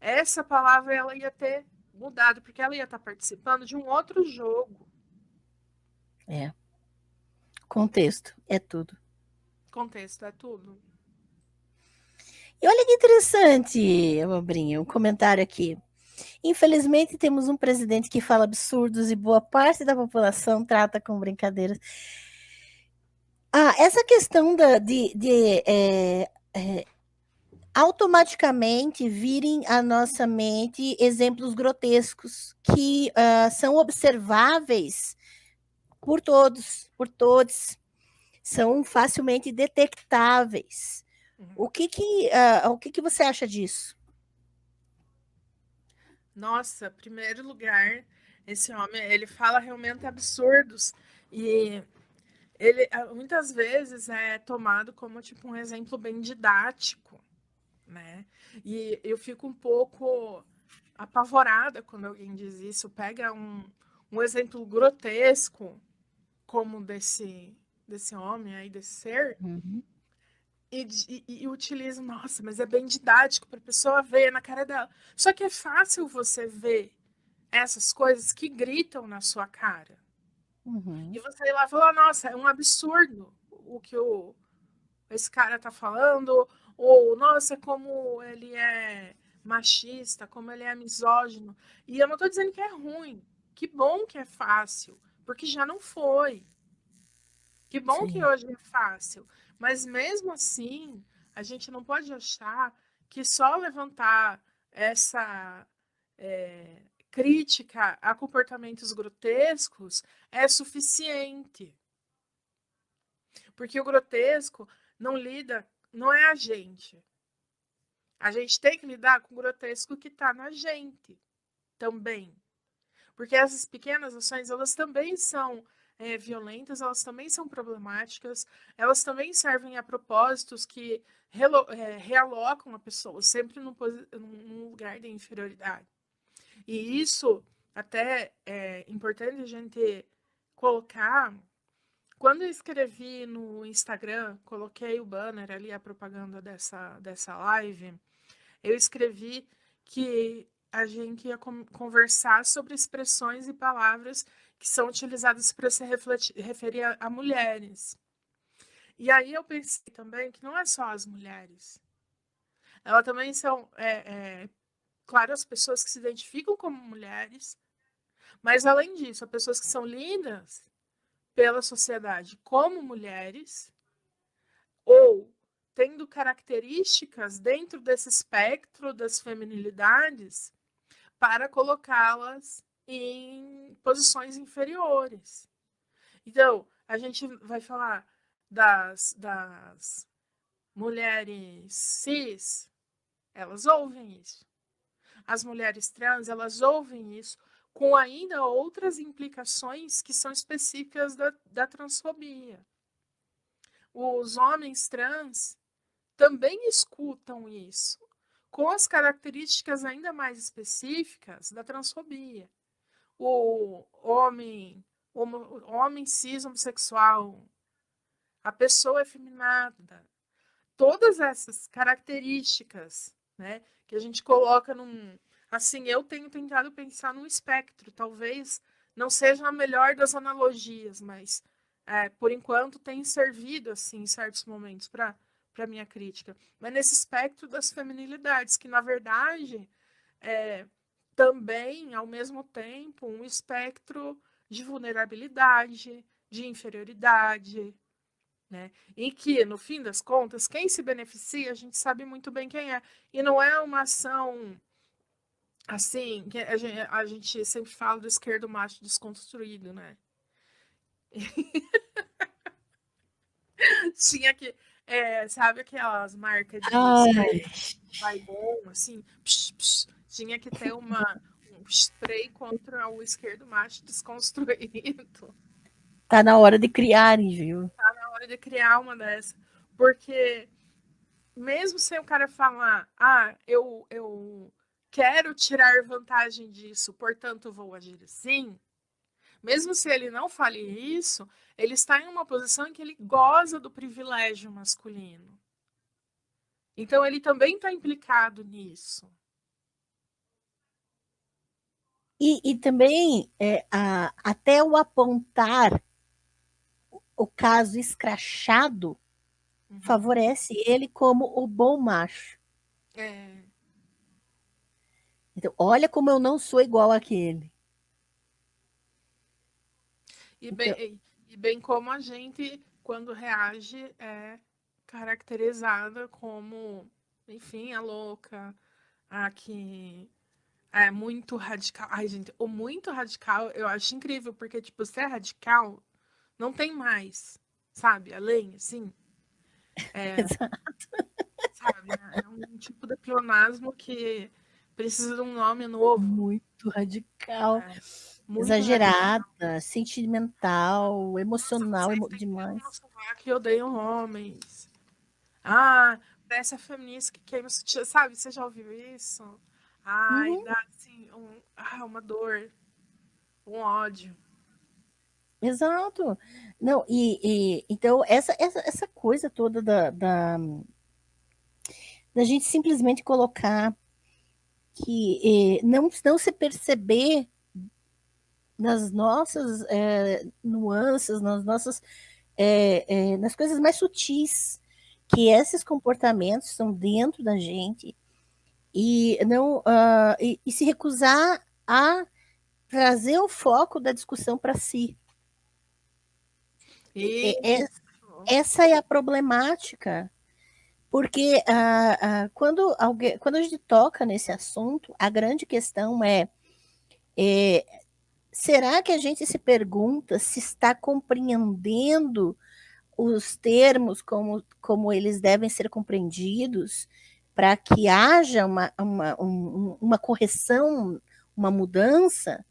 Essa palavra ela ia ter mudado, porque ela ia estar participando de um outro jogo. É. Contexto é tudo. Contexto é tudo. E olha que interessante, Abobrinha, um comentário aqui. Infelizmente, temos um presidente que fala absurdos e boa parte da população trata com brincadeiras. Essa questão de automaticamente virem à nossa mente exemplos grotescos que são observáveis por todos, por todos, são facilmente detectáveis. Uhum. O que você acha disso? Nossa, primeiro lugar, esse homem, ele fala realmente absurdos. E ele muitas vezes é tomado como tipo um exemplo bem didático, né? E eu fico um pouco apavorada quando alguém diz isso. Pega um exemplo grotesco como desse homem aí, desse ser, Uhum. e utiliza, nossa, mas é bem didático para a pessoa ver na cara dela. Só que é fácil você ver essas coisas que gritam na sua cara. E Uhum. você ir lá e falar, nossa, é um absurdo o que esse cara tá falando, ou nossa, como ele é machista, como ele é misógino. E eu não tô dizendo que é ruim. Que bom que é fácil, porque já não foi. Que bom que Sim, hoje é fácil. Mas mesmo assim, a gente não pode achar que só levantar essa crítica a comportamentos grotescos é suficiente. Porque o grotesco não lida, não é a gente. A gente tem que lidar com o grotesco que está na gente também. Porque essas pequenas ações, elas também são violentas, elas também são problemáticas, elas também servem a propósitos que realocam a pessoa sempre num lugar de inferioridade. E isso até é importante a gente colocar. Quando eu escrevi no Instagram, coloquei o banner ali, a propaganda dessa live, eu escrevi que a gente ia conversar sobre expressões e palavras que são utilizadas para se referir a mulheres. E aí eu pensei também que não é só as mulheres. Elas também são, claro, as pessoas que se identificam como mulheres, mas além disso, as pessoas que são lidas pela sociedade como mulheres ou tendo características dentro desse espectro das feminilidades para colocá-las em posições inferiores. Então, a gente vai falar das mulheres cis, elas ouvem isso. As mulheres trans, elas ouvem isso, com ainda outras implicações que são específicas da transfobia. Os homens trans também escutam isso, com as características ainda mais específicas da transfobia. O homem cis homossexual, a pessoa efeminada, todas essas características, né, que a gente coloca num. Assim, eu tenho tentado pensar num espectro, talvez não seja a melhor das analogias, mas por enquanto tem servido assim em certos momentos para minha crítica. Mas nesse espectro das feminilidades, que na verdade é também, ao mesmo tempo, um espectro de vulnerabilidade, de inferioridade, né? E que, no fim das contas, quem se beneficia, a gente sabe muito bem quem é. E não é uma ação assim, que a gente sempre fala do esquerdo macho desconstruído, né? Tinha que, sabe aquelas marcas de ai, spray vai bom, assim, psh, psh, tinha que ter um spray contra o esquerdo macho desconstruído. tá na hora de criarem, viu? Tá na hora de criar uma dessa. Porque mesmo sem o cara falar, eu quero tirar vantagem disso, portanto vou agir assim, mesmo se ele não fale isso, ele está em uma posição em que ele goza do privilégio masculino. Então ele também está implicado nisso. E também até o apontar o caso escrachado Uhum. favorece ele como o bom macho. É. Então, olha como eu não sou igual àquele. E Então, bem, e bem como a gente, quando reage, é caracterizada como, enfim, a louca, a que é muito radical. Ai, gente, o muito radical eu acho incrível, porque, tipo, se é radical, não tem mais, sabe? Além, assim, sabe? É um tipo de pleonasmo que precisa de um nome novo. muito radical. Né? Muito radical. exagerada, sentimental, emocional Vocês têm pelo no demais. sovaco e odeiam homens. Ah, dessa feminista que queima o sutiã, sabe? Você já ouviu isso? Ai, Uhum, dá assim, uma dor, um ódio. exato. Não, então essa coisa toda da gente simplesmente colocar que não se perceber nas nossas nuances, nas coisas mais sutis, que esses comportamentos estão dentro da gente e não e se recusar a trazer o foco da discussão para si. É, Isso. essa é a problemática, porque quando a gente toca nesse assunto, a grande questão é será que a gente se pergunta se está compreendendo os termos como eles devem ser compreendidos para que haja uma correção, uma mudança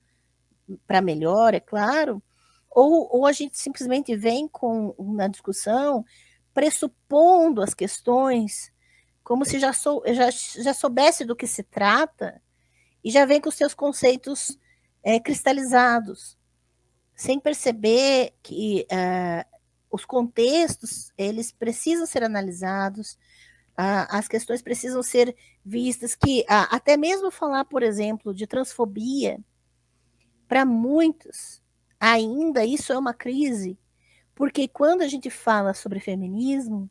para melhor, é claro? Ou a gente simplesmente vem na discussão pressupondo as questões como se já soubesse do que se trata e já vem com os seus conceitos cristalizados, sem perceber que os contextos eles precisam ser analisados, as questões precisam ser vistas, que até mesmo falar, por exemplo, de transfobia, para muitos, ainda isso é uma crise, porque quando a gente fala sobre feminismo,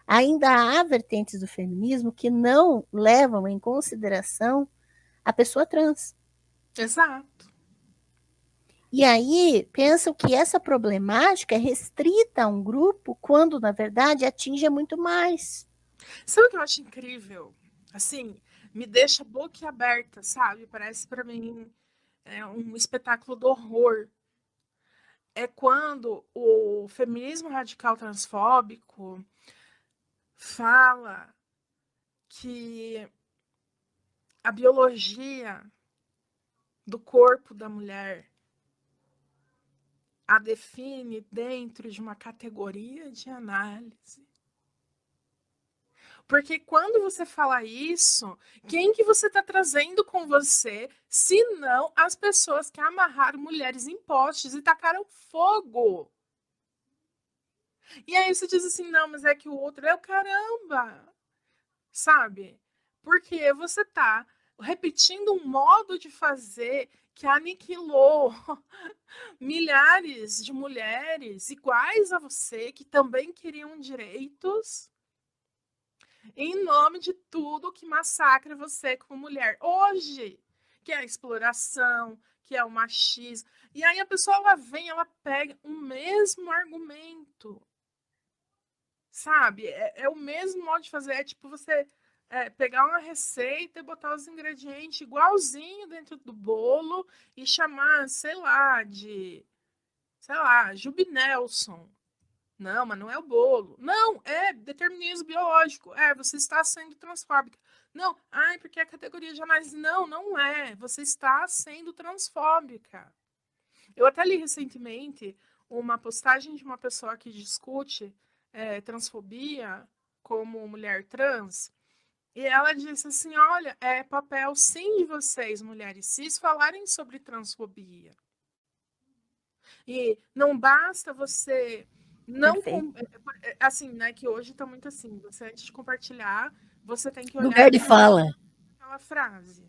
ainda há vertentes do feminismo que não levam em consideração a pessoa trans. Exato. E aí pensam que essa problemática é restrita a um grupo, quando, na verdade, atinge muito mais. Sabe o que eu acho incrível? Assim, me deixa boquiaberta, sabe? Parece para mim um espetáculo do horror. É quando o feminismo radical transfóbico fala que a biologia do corpo da mulher a define dentro de uma categoria de análise. Porque quando você fala isso, quem que você está trazendo com você, se não as pessoas que amarraram mulheres em postes e tacaram fogo? E aí você diz assim, não, mas é que o outro é o caramba, sabe? Porque você está repetindo um modo de fazer que aniquilou milhares de mulheres iguais a você, que também queriam direitos, em nome de tudo que massacra você como mulher hoje, que é a exploração, que é o machismo. E aí a pessoa ela vem, ela pega o mesmo argumento, sabe? É o mesmo modo de fazer. É tipo você pegar uma receita e botar os ingredientes igualzinho dentro do bolo e chamar, sei lá, Jubi Nelson. Não, mas não é o bolo. Não, é determinismo biológico. É, você está sendo transfóbica. Não, ai, porque é a categoria de análise. Não, não é. Você está sendo transfóbica. Eu até li recentemente uma postagem de uma pessoa que discute transfobia como mulher trans. E ela disse assim: olha, é papel sim de vocês, mulheres cis, falarem sobre transfobia. E não basta você não Perfeito. assim, né, que hoje está muito assim, você antes de compartilhar, você tem que olhar Lugar de fala. aquela frase,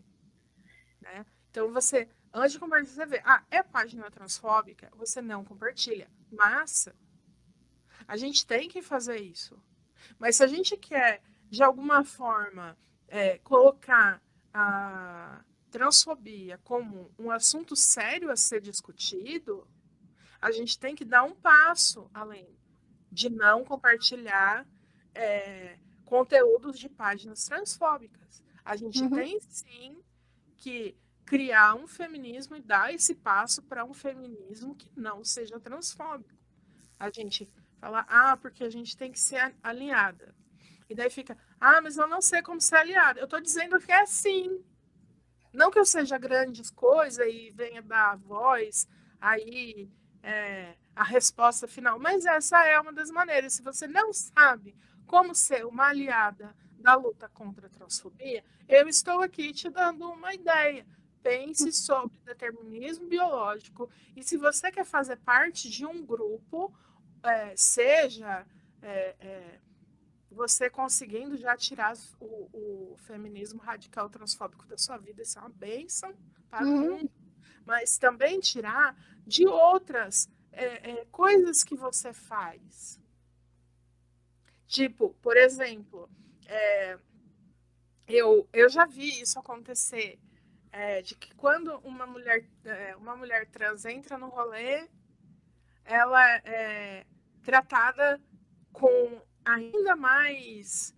né? Então você antes de compartilhar, você vê, é página transfóbica, você não compartilha. Mas a gente tem que fazer isso. Mas se a gente quer de alguma forma colocar a transfobia como um assunto sério a ser discutido, a gente tem que dar um passo além de não compartilhar conteúdos de páginas transfóbicas. A gente Uhum. tem sim que criar um feminismo e dar esse passo para um feminismo que não seja transfóbico. A gente fala, porque a gente tem que ser alinhada. E daí fica, mas eu não sei como ser aliada. Eu estou dizendo que é assim. Não que eu seja grandes coisa e venha dar voz aí a resposta final, mas essa é uma das maneiras. Se você não sabe como ser uma aliada da luta contra a transfobia, eu estou aqui te dando uma ideia. Pense sobre determinismo biológico e se você quer fazer parte de um grupo, seja é, é, você conseguindo já tirar o feminismo radical transfóbico da sua vida, isso é uma bênção para o Uhum. mundo. Mas também tirar de outras coisas que você faz. Tipo, por exemplo, eu já vi isso acontecer, de que quando uma mulher trans entra no rolê, ela é tratada com ainda mais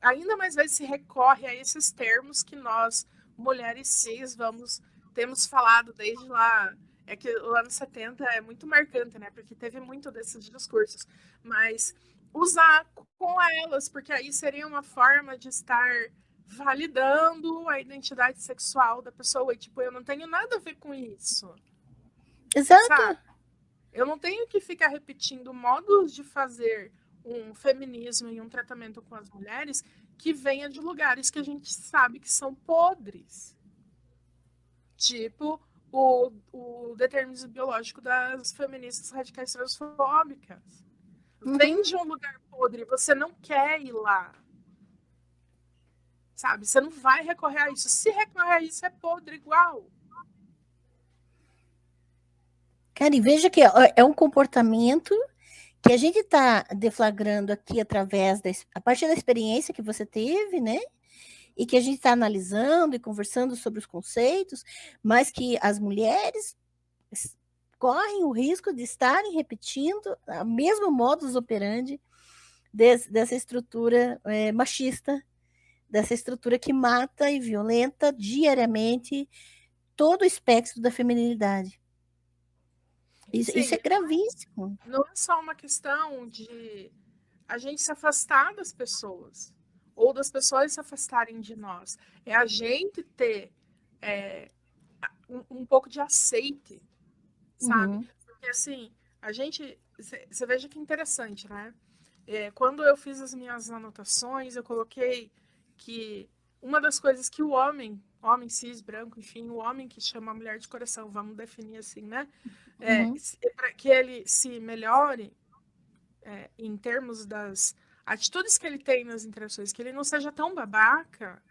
ainda mais vezes se recorre a esses termos que nós, mulheres cis, temos falado desde lá. É que o ano 70 é muito marcante, né? Porque teve muito desses discursos. Mas usar com elas, porque aí seria uma forma de estar validando a identidade sexual da pessoa. E, tipo, eu não tenho nada a ver com isso, Exato. sabe? Eu não tenho que ficar repetindo modos de fazer um feminismo e um tratamento com as mulheres que venha de lugares que a gente sabe que são podres. Tipo o determinismo biológico das feministas radicais transfóbicas. Vem Uhum. de um lugar podre, você não quer ir lá. Sabe? Você não vai recorrer a isso. Se recorrer a isso, é podre igual. Cara, e veja que é um comportamento que a gente está deflagrando aqui através a partir da experiência que você teve, né? E que a gente está analisando e conversando sobre os conceitos, mas que as mulheres correm o risco de estarem repetindo o mesmo modus operandi dessa estrutura machista, dessa estrutura que mata e violenta diariamente todo o espectro da feminilidade. E Isso sim, é gravíssimo. não é só uma questão de a gente se afastar das pessoas ou das pessoas se afastarem de nós. É a gente ter é, um pouco de aceite, sabe? Uhum, Porque assim, a gente. Você veja que interessante, né? Quando eu fiz as minhas anotações, eu coloquei que uma das coisas que o homem cis, branco, enfim, o homem que chama a mulher de coração, vamos definir assim, né? uhum, Para que ele se melhore em termos das atitudes que ele tem nas interações, que ele não seja tão babaca,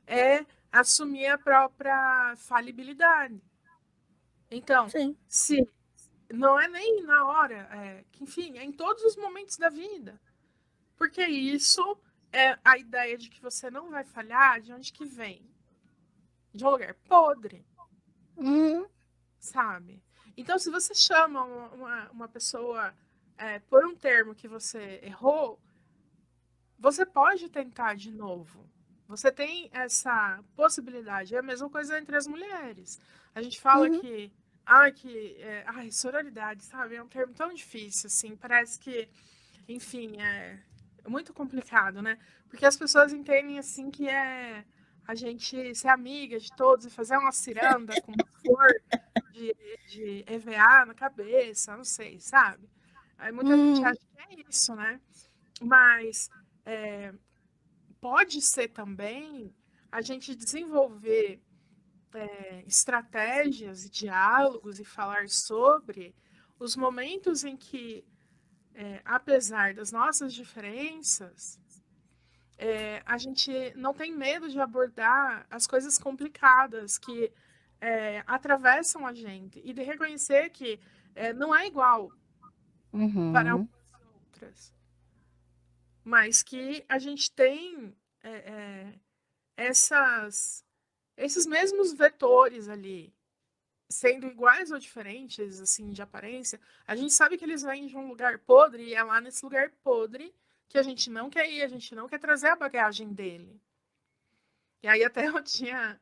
é assumir a própria falibilidade. Então, sim. se não é nem na hora, que, enfim, é em todos os momentos da vida. Porque isso é a ideia de que você não vai falhar, de onde que vem? De um lugar podre, Uhum, sabe? Então, se você chama uma pessoa por um termo que você errou, você pode tentar de novo. Você tem essa possibilidade. É a mesma coisa entre as mulheres. A gente fala uhum, que sororidade, sabe? É um termo tão difícil, assim. Parece que, enfim, é muito complicado, né? Porque as pessoas entendem, assim, que é a gente ser amiga de todos e fazer uma ciranda com uma flor de, de EVA na cabeça, não sei, sabe? Aí muita gente uhum, acha que é isso, né? Mas é, pode ser também a gente desenvolver estratégias e diálogos e falar sobre os momentos em que, apesar das nossas diferenças, a gente não tem medo de abordar as coisas complicadas que atravessam a gente e de reconhecer que não é igual para uhum. umas e outras, mas que a gente tem é, é, essas esses mesmos vetores ali, sendo iguais ou diferentes, assim, de aparência, a gente sabe que eles vêm de um lugar podre e é lá nesse lugar podre que a gente não quer ir, a gente não quer trazer a bagagem dele. E aí até eu tinha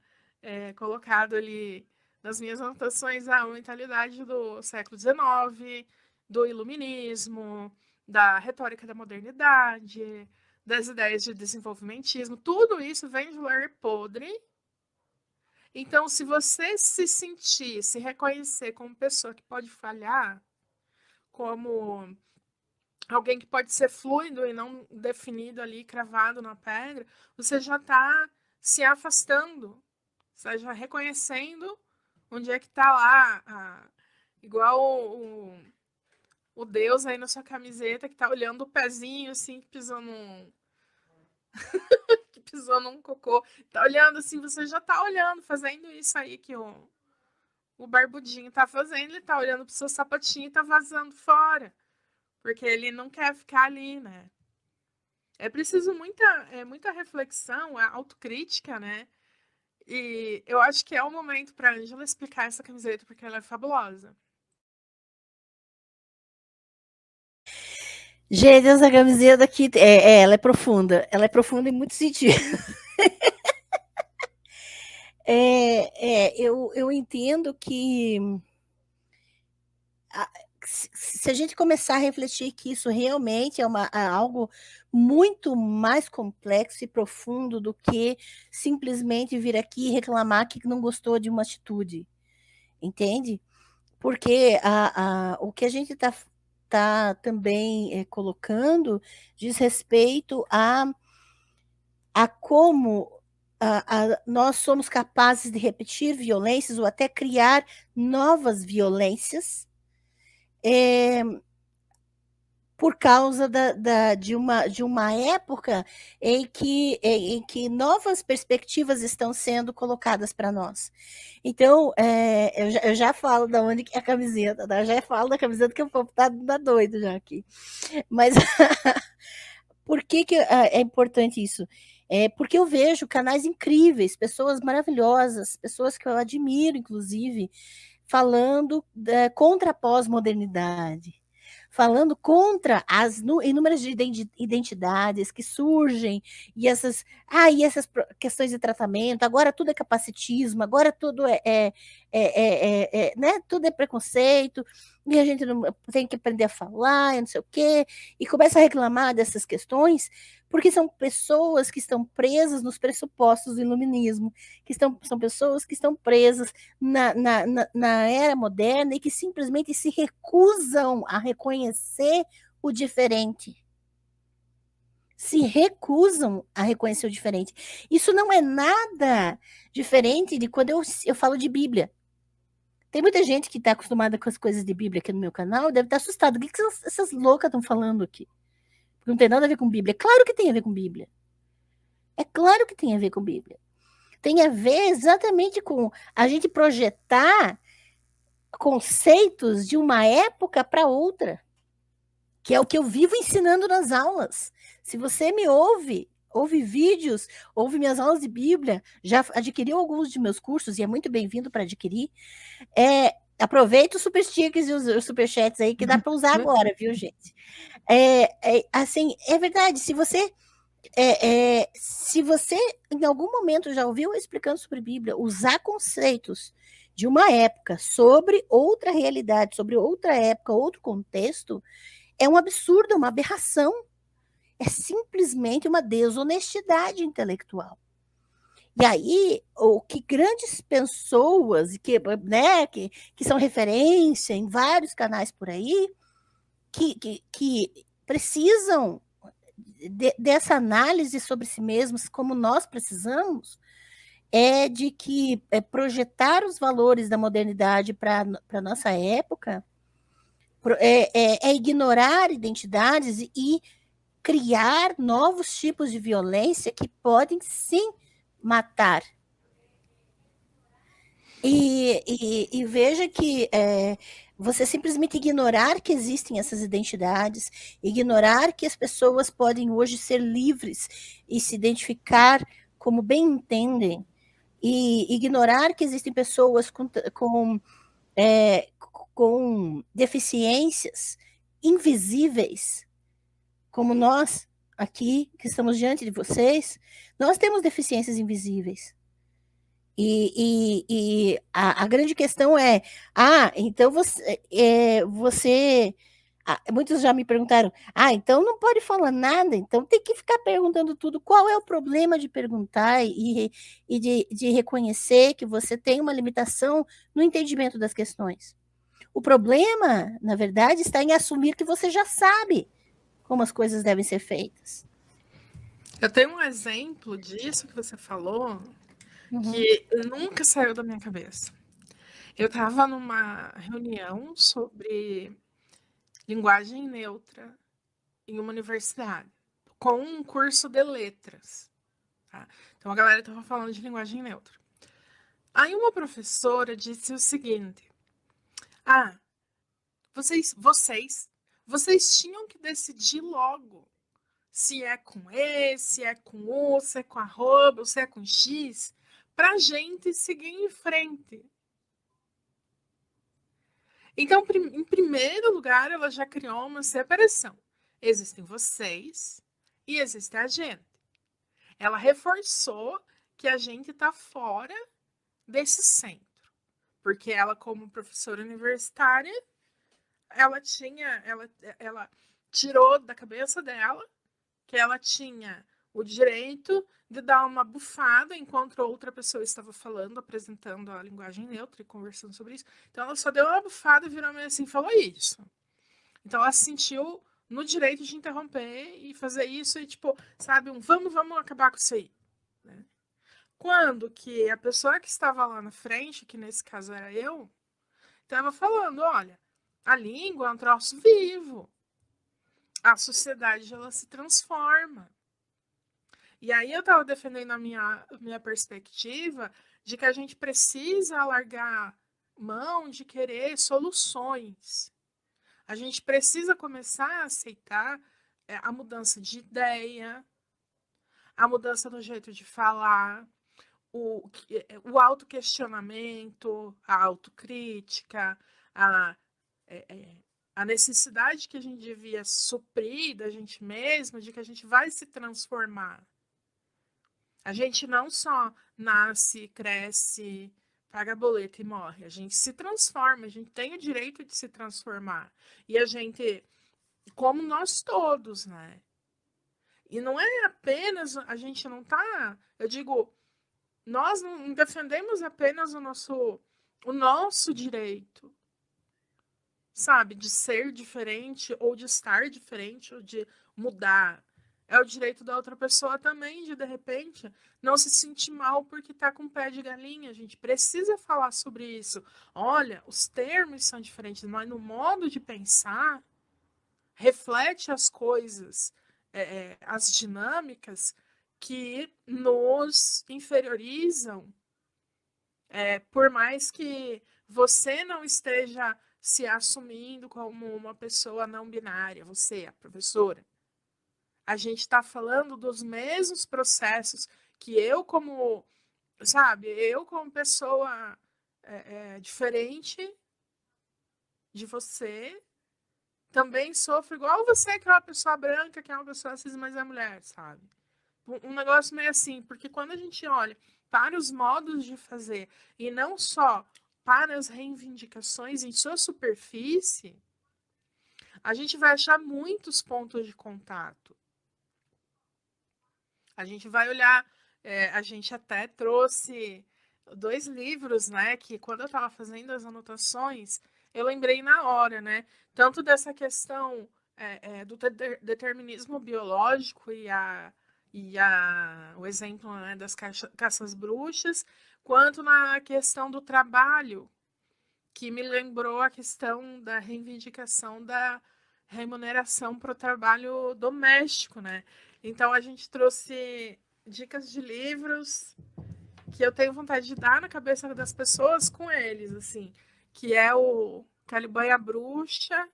colocado ali nas minhas anotações a mentalidade do século XIX, do iluminismo, da retórica da modernidade, das ideias de desenvolvimentismo, tudo isso vem de Larry podre. Então, se você se sentir, se reconhecer como pessoa que pode falhar, como alguém que pode ser fluido e não definido ali, cravado na pedra, você já está se afastando, você já reconhecendo onde é que está lá, igual o Deus aí na sua camiseta que está olhando o pezinho assim, que pisou num cocô, tá olhando assim, você já tá olhando, fazendo isso aí que o barbudinho tá fazendo, ele tá olhando pro seu sapatinho e tá vazando fora, porque ele não quer ficar ali, né? É preciso muita reflexão, autocrítica, né? E eu acho que é o momento pra Ângela explicar essa camiseta, porque ela é fabulosa. Gente, essa camiseta aqui, ela é profunda em muitos sentidos. Eu entendo que se a gente começar a refletir que isso realmente é algo muito mais complexo e profundo do que simplesmente vir aqui e reclamar que não gostou de uma atitude, entende? Porque o que a gente está também colocando diz respeito a como nós somos capazes de repetir violências ou até criar novas violências por causa de uma época em que novas perspectivas estão sendo colocadas para nós. Então, eu já falo da onde que é a camiseta, tá? Eu já falo da camiseta que o povo tá doido já aqui. Mas por que é importante isso? Porque eu vejo canais incríveis, pessoas maravilhosas, pessoas que eu admiro, inclusive, falando contra a pós-modernidade, falando contra as inúmeras identidades que surgem e essas questões de tratamento. Agora tudo é capacitismo, agora tudo né? Tudo é preconceito e a gente não tem que aprender a falar, não sei o quê, e começa a reclamar dessas questões porque são pessoas que estão presas nos pressupostos do iluminismo, são pessoas que estão presas na era moderna e que simplesmente se recusam a reconhecer o diferente. Se recusam a reconhecer o diferente. Isso não é nada diferente de quando eu falo de Bíblia. Tem muita gente que está acostumada com as coisas de Bíblia aqui no meu canal, deve estar assustada. O que essas loucas estão falando aqui? Não tem nada a ver com Bíblia. É claro que tem a ver com Bíblia. É claro que tem a ver com Bíblia. Tem a ver exatamente com a gente projetar conceitos de uma época para outra, que é o que eu vivo ensinando nas aulas. Se você me ouve vídeos, ouve minhas aulas de Bíblia, já adquiriu alguns de meus cursos e é muito bem-vindo para adquirir, aproveita os super stickers e os superchats aí que dá para usar agora, viu, gente? Assim, é verdade, se você em algum momento já ouviu explicando sobre Bíblia, usar conceitos de uma época sobre outra realidade, sobre outra época, outro contexto, é um absurdo, é uma aberração. É simplesmente uma desonestidade intelectual. E aí, o que grandes pessoas né, que são referência em vários canais por aí, que precisam dessa análise sobre si mesmos, como nós precisamos, é de que projetar os valores da modernidade para a nossa época é ignorar identidades e criar novos tipos de violência que podem, sim, matar. E veja que você simplesmente ignorar que existem essas identidades, ignorar que as pessoas podem hoje ser livres e se identificar como bem entendem, e ignorar que existem pessoas com deficiências invisíveis, como nós aqui, que estamos diante de vocês, nós temos deficiências invisíveis. E a grande questão então você muitos já me perguntaram, então não pode falar nada, então tem que ficar perguntando tudo. Qual é o problema de perguntar e de reconhecer que você tem uma limitação no entendimento das questões? O problema, na verdade, está em assumir que você já sabe como as coisas devem ser feitas. Eu tenho um exemplo disso que você falou Uhum. que nunca saiu da minha cabeça. Eu estava numa reunião sobre linguagem neutra em uma universidade, com um curso de letras. Tá? Então a galera estava falando de linguagem neutra. Aí uma professora disse o seguinte: Ah, vocês tinham que decidir logo se é com E, se é com U, se é com arroba, ou se é com X, para a gente seguir em frente. Então, em primeiro lugar, ela já criou uma separação. Existem vocês e existe a gente. Ela reforçou que a gente está fora desse centro, porque ela, como professora universitária, ela tirou da cabeça dela que ela tinha o direito de dar uma bufada enquanto outra pessoa estava falando, apresentando a linguagem neutra e conversando sobre isso. Então ela só deu uma bufada e virou meio assim e falou isso. Então ela se sentiu no direito de interromper e fazer isso e tipo, sabe, vamos acabar com isso aí. Né? Quando que a pessoa que estava lá na frente, que nesse caso era eu, estava falando, olha, a língua é um troço vivo. A sociedade ela se transforma. E aí eu estava defendendo a minha perspectiva de que a gente precisa alargar mão de querer soluções. A gente precisa começar a aceitar a mudança de ideia, a mudança no jeito de falar, o autoquestionamento, a autocrítica, a, é, é, a necessidade que a gente devia suprir da gente mesmo, de que a gente vai se transformar. A gente não só nasce, cresce, paga boleto e morre. A gente se transforma, a gente tem o direito de se transformar. E a gente, como nós todos, né? E não é apenas, a gente não tá, eu digo, nós não defendemos apenas o nosso direito, sabe, de ser diferente, ou de estar diferente, ou de mudar. É o direito da outra pessoa também de repente, não se sentir mal porque tá com pé de galinha. A gente precisa falar sobre isso. Olha, os termos são diferentes, mas no modo de pensar, reflete as coisas, as dinâmicas que nos inferiorizam, por mais que você não esteja se assumindo como uma pessoa não binária, você, a professora. A gente está falando dos mesmos processos que eu como pessoa diferente de você, também sofro igual você, que é uma pessoa branca, que é uma pessoa cis, mas é mulher, sabe? Um negócio meio assim, porque quando a gente olha para os modos de fazer e não só para as reivindicações em sua superfície, a gente vai achar muitos pontos de contato. A gente vai olhar, a gente até trouxe 2 livros, né? Que quando eu estava fazendo as anotações, eu lembrei na hora, né? Tanto dessa questão do determinismo biológico o exemplo, né, das caças bruxas, quanto na questão do trabalho, que me lembrou a questão da reivindicação da remuneração para o trabalho doméstico, né? Então a gente trouxe dicas de livros que eu tenho vontade de dar na cabeça das pessoas com eles, assim, que é o Caliban e a Bruxa,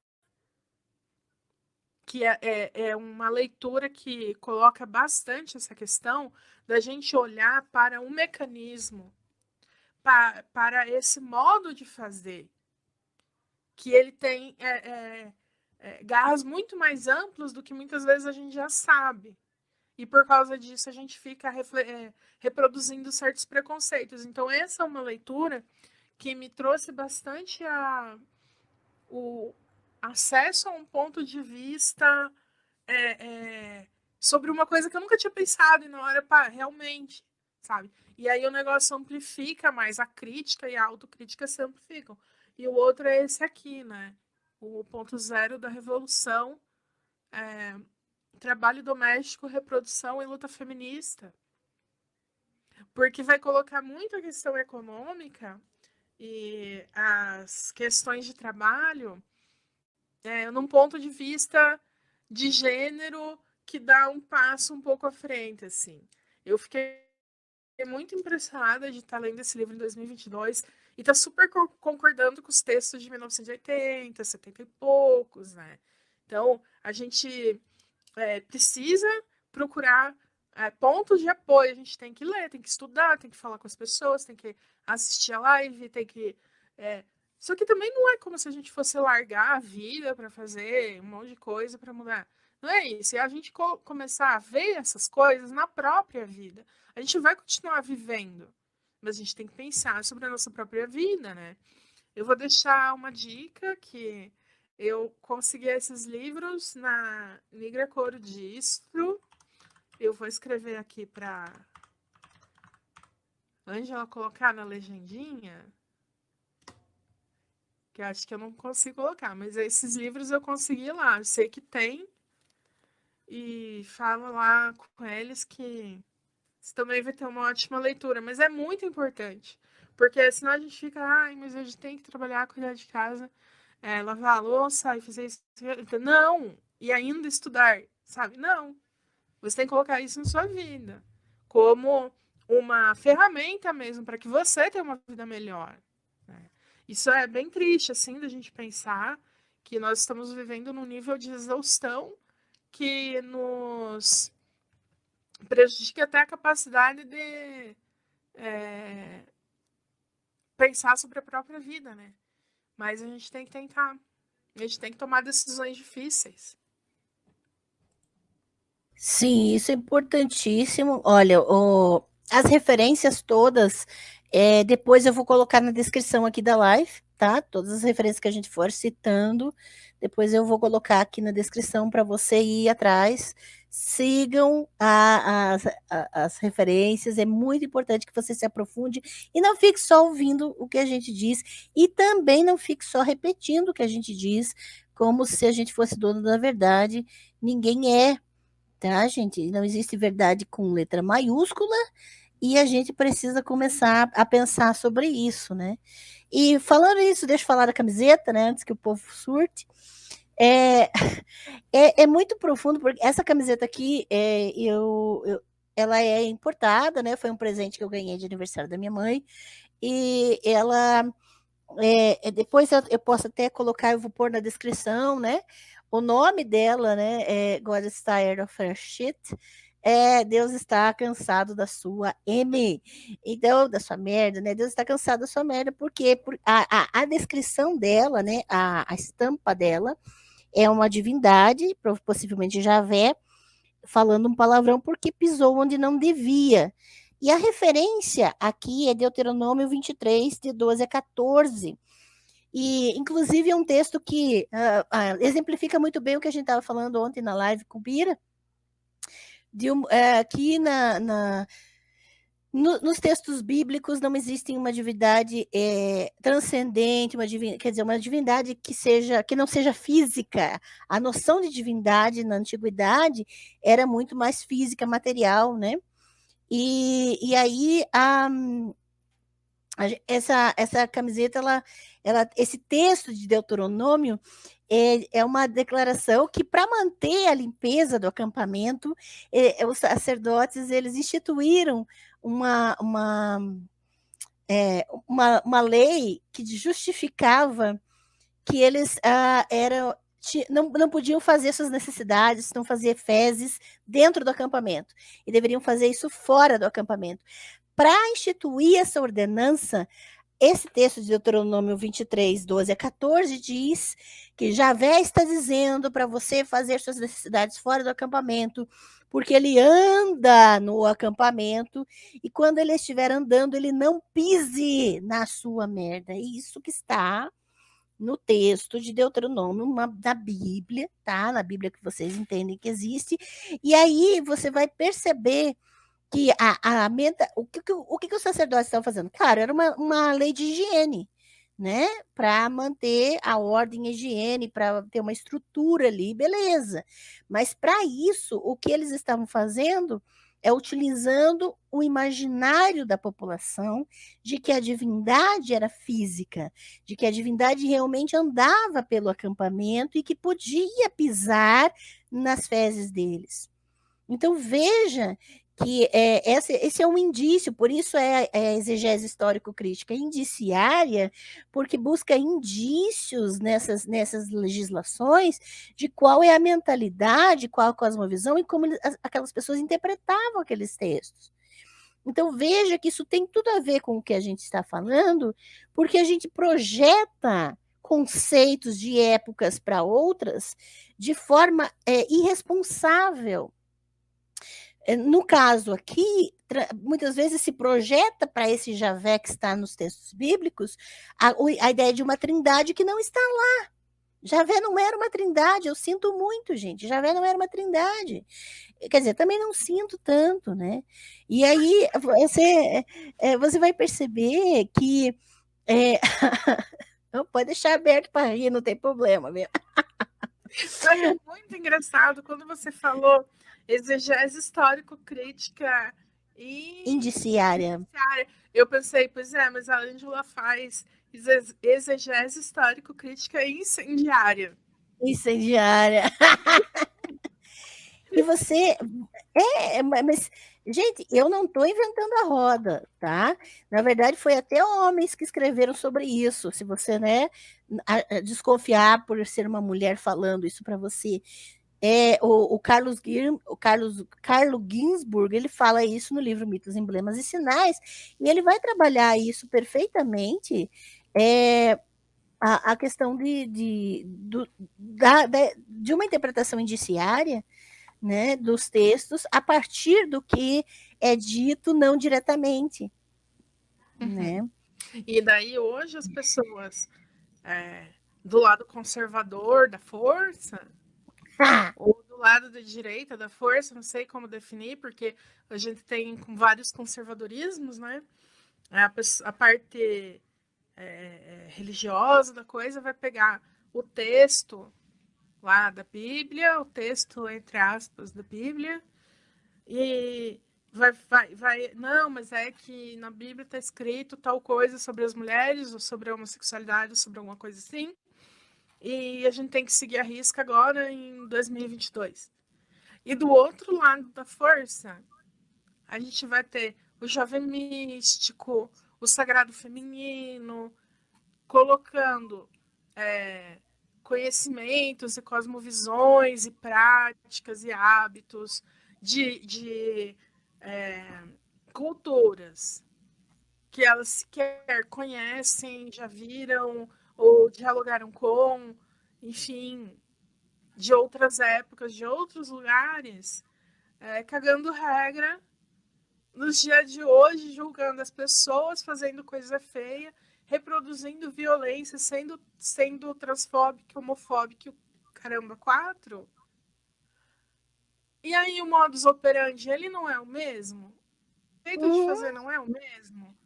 que é uma leitura que coloca bastante essa questão da gente olhar para um mecanismo, para esse modo de fazer, que ele tem garras muito mais amplos do que muitas vezes a gente já sabe. E por causa disso a gente fica reproduzindo certos preconceitos. Então, essa é uma leitura que me trouxe bastante o, acesso a um ponto de vista sobre uma coisa que eu nunca tinha pensado, e na hora, pá, realmente, sabe? E aí o negócio amplifica mais, a crítica e a autocrítica se amplificam. E o outro é esse aqui, né? O ponto zero da revolução, trabalho doméstico, reprodução e luta feminista. Porque vai colocar muito a questão econômica e as questões de trabalho num ponto de vista de gênero que dá um passo um pouco à frente, assim. Eu fiquei muito impressionada de estar lendo esse livro em 2022 e estar super concordando com os textos de 1980, 70 e poucos, né? Então, a gente precisa procurar pontos de apoio, a gente tem que ler, tem que estudar, tem que falar com as pessoas, tem que assistir a live, tem que... Só que também não é como se a gente fosse largar a vida para fazer um monte de coisa para mudar. Não é isso. É a gente começar a ver essas coisas na própria vida. A gente vai continuar vivendo, mas a gente tem que pensar sobre a nossa própria vida, né? Eu vou deixar uma dica que eu consegui esses livros na Nigra Coro Distro. Eu vou escrever aqui para Ângela colocar na legendinha, que eu acho que eu não consigo colocar, mas esses livros eu consegui lá. Eu sei que tem e falo lá com eles que você também vai ter uma ótima leitura, mas é muito importante, porque senão a gente fica, ai, mas a gente tem que trabalhar, cuidar de casa, lavar a louça e fazer isso. Não! E ainda estudar, sabe? Não. Você tem que colocar isso na sua vida como uma ferramenta mesmo para que você tenha uma vida melhor. Né? Isso é bem triste, assim, da gente pensar que nós estamos vivendo num nível de exaustão que nos prejudica até a capacidade de pensar sobre a própria vida, né? Mas a gente tem que tentar. A gente tem que tomar decisões difíceis. Sim, isso é importantíssimo. Olha, as referências todas, depois eu vou colocar na descrição aqui da live, tá? Todas as referências que a gente for citando, depois eu vou colocar aqui na descrição para você ir atrás. Sigam as referências, é muito importante que você se aprofunde e não fique só ouvindo o que a gente diz, e também não fique só repetindo o que a gente diz, como se a gente fosse dono da verdade. Ninguém é, tá, gente? Não existe verdade com letra maiúscula e a gente precisa começar a pensar sobre isso, né? E falando isso, deixa eu falar da camiseta, né? Antes que o povo surte. É, é muito profundo, porque essa camiseta aqui, ela é importada, né? Foi um presente que eu ganhei de aniversário da minha mãe. E ela depois eu posso até colocar, eu vou pôr na descrição, né? O nome dela, né? God is tired of her shit. Deus está cansado da sua M. Então, da sua merda, né? Deus está cansado da sua merda, porque a descrição dela, né? A estampa dela é uma divindade, possivelmente Javé, falando um palavrão porque pisou onde não devia. E a referência aqui é Deuteronômio 23, de 12 a 14. E, inclusive, é um texto que exemplifica muito bem o que a gente estava falando ontem na live com o Bira. Aqui nos textos bíblicos não existe uma divindade transcendente, quer dizer, uma divindade que não seja física. A noção de divindade na antiguidade era muito mais física, material, né? E aí essa camiseta, esse texto de Deuteronômio é uma declaração que, para manter a limpeza do acampamento, os sacerdotes eles instituíram uma lei que justificava que eles não podiam fazer suas necessidades, não fazer fezes dentro do acampamento, e deveriam fazer isso fora do acampamento. Para instituir essa ordenança, esse texto de Deuteronômio 23, 12 a 14 diz que Javé está dizendo para você fazer suas necessidades fora do acampamento, porque ele anda no acampamento e quando ele estiver andando, ele não pise na sua merda. É isso que está no texto de Deuteronômio, da Bíblia, tá? Na Bíblia que vocês entendem que existe, e aí você vai perceber que o que os sacerdotes estavam fazendo? Claro, era uma lei de higiene, né? Para manter a ordem e a higiene, para ter uma estrutura ali, beleza. Mas para isso, o que eles estavam fazendo é utilizando o imaginário da população de que a divindade era física, de que a divindade realmente andava pelo acampamento e que podia pisar nas fezes deles. Então, veja que esse é um indício, por isso é a exegese histórico-crítica indiciária, porque busca indícios nessas legislações de qual é a mentalidade, qual a cosmovisão e como aquelas pessoas interpretavam aqueles textos. Então, veja que isso tem tudo a ver com o que a gente está falando, porque a gente projeta conceitos de épocas para outras de forma irresponsável. No caso aqui, muitas vezes se projeta para esse Javé que está nos textos bíblicos a ideia de uma trindade que não está lá. Javé não era uma trindade, eu sinto muito, gente. Javé não era uma trindade. Quer dizer, também não sinto tanto, né? E aí você vai perceber que. É, não, pode deixar aberto para rir, não tem problema, viu? Foi muito engraçado quando você falou exegese histórico-crítica e Indiciária. indiciária. Eu pensei, pois é, mas a Ângela faz exegese histórico-crítica e incendiária. Incendiária. E você. Mas, gente, eu não estou inventando a roda, tá? Na verdade, foi até homens que escreveram sobre isso. Se você, né, desconfiar por ser uma mulher falando isso para você. Carlo Ginzburg, ele fala isso no livro Mitos, Emblemas e Sinais, e ele vai trabalhar isso perfeitamente, a questão de uma interpretação indiciária, né, dos textos a partir do que é dito não diretamente, né? E daí hoje as pessoas do lado conservador da força ou do lado da direita da força, não sei como definir, porque a gente tem vários conservadorismos, né? A parte religiosa da coisa vai pegar o texto lá da Bíblia, o texto entre aspas da Bíblia, e não, mas é que na Bíblia está escrito tal coisa sobre as mulheres, ou sobre a homossexualidade, ou sobre alguma coisa assim, e a gente tem que seguir a risca agora em 2022. E do outro lado da força, a gente vai ter o jovem místico, o sagrado feminino, colocando conhecimentos e cosmovisões e práticas e hábitos de culturas que elas sequer conhecem, já viram ou dialogaram com, enfim, de outras épocas, de outros lugares, cagando regra nos dias de hoje, julgando as pessoas, fazendo coisa feia, reproduzindo violência, sendo transfóbico, homofóbico, caramba, quatro. E aí o modus operandi, ele não é o mesmo? O jeito de fazer não é o mesmo?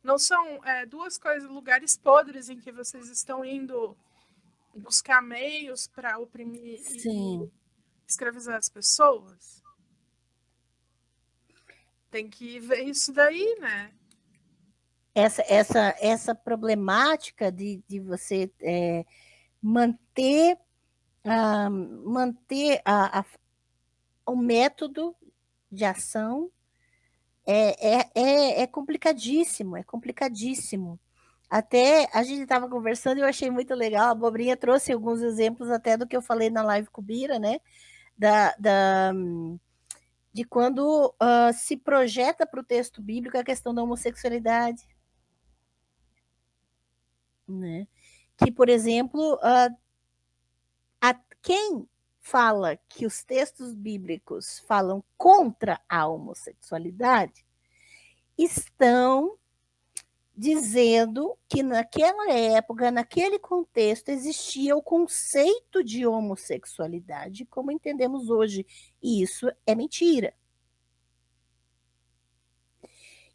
Não são duas coisas, lugares podres em que vocês estão indo buscar meios para oprimir e escravizar as pessoas? Tem que ver isso daí, né? Essa problemática de você manter, manter o método de ação é complicadíssimo, é complicadíssimo. Até a gente estava conversando e eu achei muito legal, a Bobrinha trouxe alguns exemplos até do que eu falei na live com Bira, né? De quando se projeta para o texto bíblico a questão da homossexualidade. Né? Que, por exemplo, quem fala que os textos bíblicos falam contra a homossexualidade estão dizendo que naquela época, naquele contexto, existia o conceito de homossexualidade como entendemos hoje. E isso é mentira.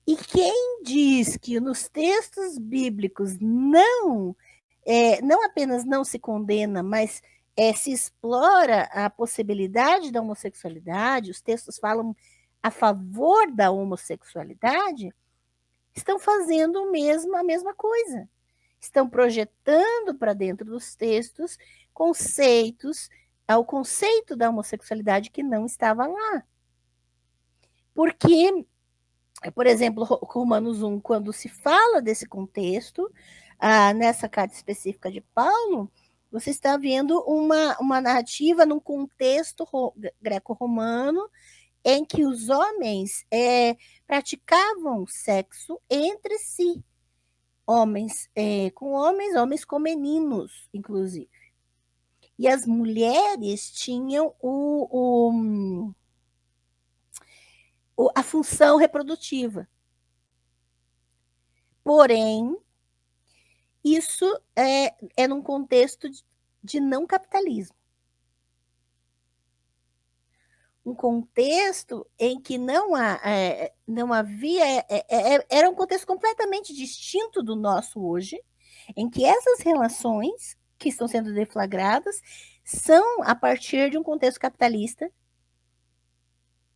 E quem diz que nos textos bíblicos não apenas não se condena, mas se explora a possibilidade da homossexualidade, os textos falam a favor da homossexualidade, estão fazendo a mesma coisa. Estão projetando para dentro dos textos conceitos, o conceito da homossexualidade que não estava lá. Porque, por exemplo, Romanos 1, quando se fala desse contexto, nessa carta específica de Paulo, você está vendo uma narrativa num contexto greco-romano em que os homens praticavam sexo entre si, homens com homens, homens com meninos, inclusive. E as mulheres tinham a função reprodutiva. Porém, isso é num contexto de não capitalismo. Um contexto em que não havia. Era um contexto completamente distinto do nosso hoje, em que essas relações que estão sendo deflagradas são a partir de um contexto capitalista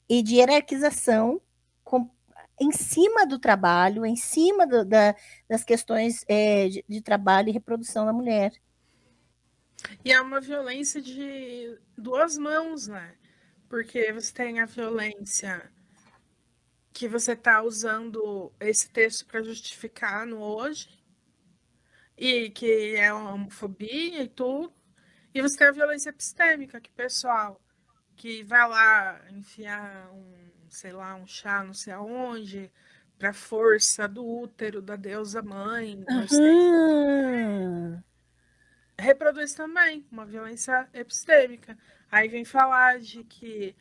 e de hierarquização em cima do trabalho, em cima das questões de trabalho e reprodução da mulher. E é uma violência de duas mãos, né? Porque você tem a violência que você está usando esse texto para justificar no hoje, e que é uma homofobia e tudo. E você tem a violência epistêmica, que o pessoal que vai lá enfiar sei lá, um chá não sei aonde, para força do útero da deusa mãe, reproduz também uma violência epistêmica. Aí vem falar de que,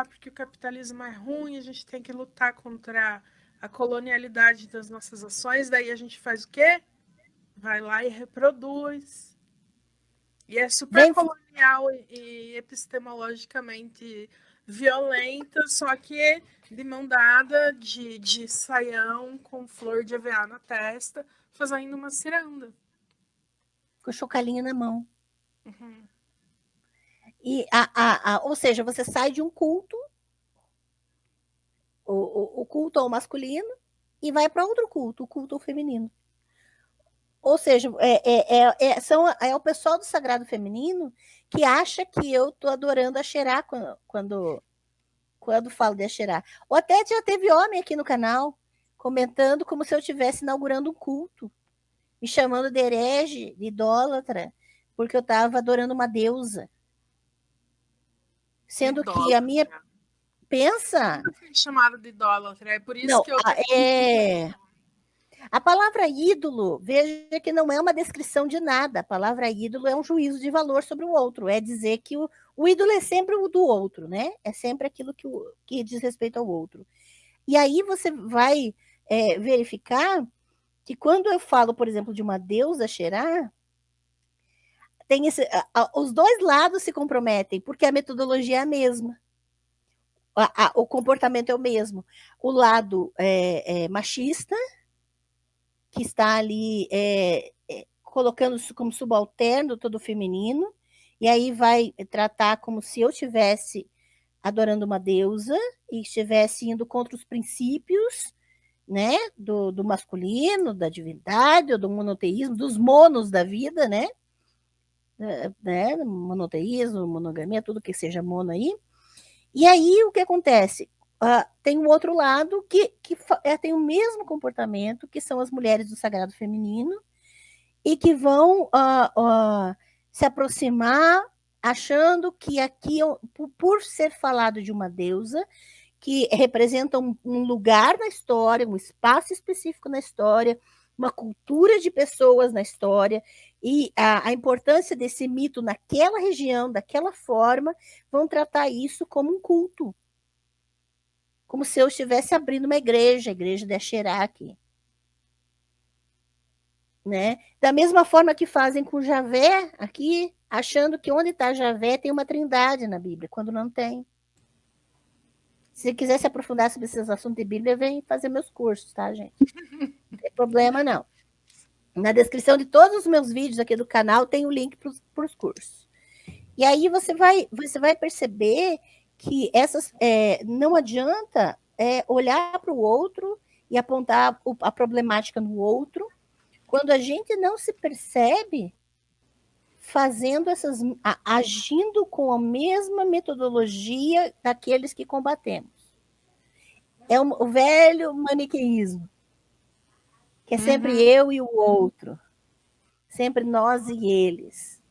porque o capitalismo é ruim, a gente tem que lutar contra a colonialidade das nossas ações, daí a gente faz o quê? Vai lá e reproduz. E é super colonial e epistemologicamente violenta, só que de mão dada, de saião com flor de EVA na testa, fazendo uma ciranda. Com o chocalinho na mão. Uhum. E ou seja, você sai de um culto, o culto ao masculino, e vai para outro culto, o culto ao feminino. Ou seja, é o pessoal do sagrado feminino que acha que eu estou adorando a Xerá quando falo de Axerá. Ou até já teve homem aqui no canal comentando como se eu estivesse inaugurando um culto, me chamando de herege, de idólatra, porque eu estava adorando uma deusa. Sendo que a minha... Pensa... Eu fui chamada de idólatra, é por isso Não, que eu... A palavra ídolo, veja que não é uma descrição de nada. A palavra ídolo é um juízo de valor sobre o outro. É dizer que o ídolo é sempre o do outro, né? É sempre aquilo que diz respeito ao outro. E aí você vai verificar que quando eu falo, por exemplo, de uma deusa Xerá, tem os dois lados se comprometem, porque a metodologia é a mesma. O comportamento é o mesmo. O lado machista, que está ali colocando como subalterno todo o feminino, e aí vai tratar como se eu estivesse adorando uma deusa e estivesse indo contra os princípios, né, do masculino, da divindade, do monoteísmo, dos monos da vida, né, monoteísmo, monogamia, tudo que seja mono aí. E aí o que acontece? Tem um outro lado que tem o mesmo comportamento, que são as mulheres do sagrado feminino, e que vão se aproximar achando que aqui, por ser falado de uma deusa, que representa um lugar na história, um espaço específico na história, uma cultura de pessoas na história, e a importância desse mito naquela região, daquela forma, vão tratar isso como um culto. Como se eu estivesse abrindo uma igreja, a igreja de Axerá aqui. né? Da mesma forma que fazem com Javé aqui, achando que onde está Javé tem uma trindade na Bíblia, quando não tem. Se quiser se aprofundar sobre esses assuntos de Bíblia, vem fazer meus cursos, tá, gente? Não tem problema, não. Na descrição de todos os meus vídeos aqui do canal tem o link para os cursos. E aí você vai perceber que não adianta olhar para o outro e apontar a problemática no outro, quando a gente não se percebe fazendo agindo com a mesma metodologia daqueles que combatemos. É o velho maniqueísmo, que é sempre eu e o outro, sempre nós e eles.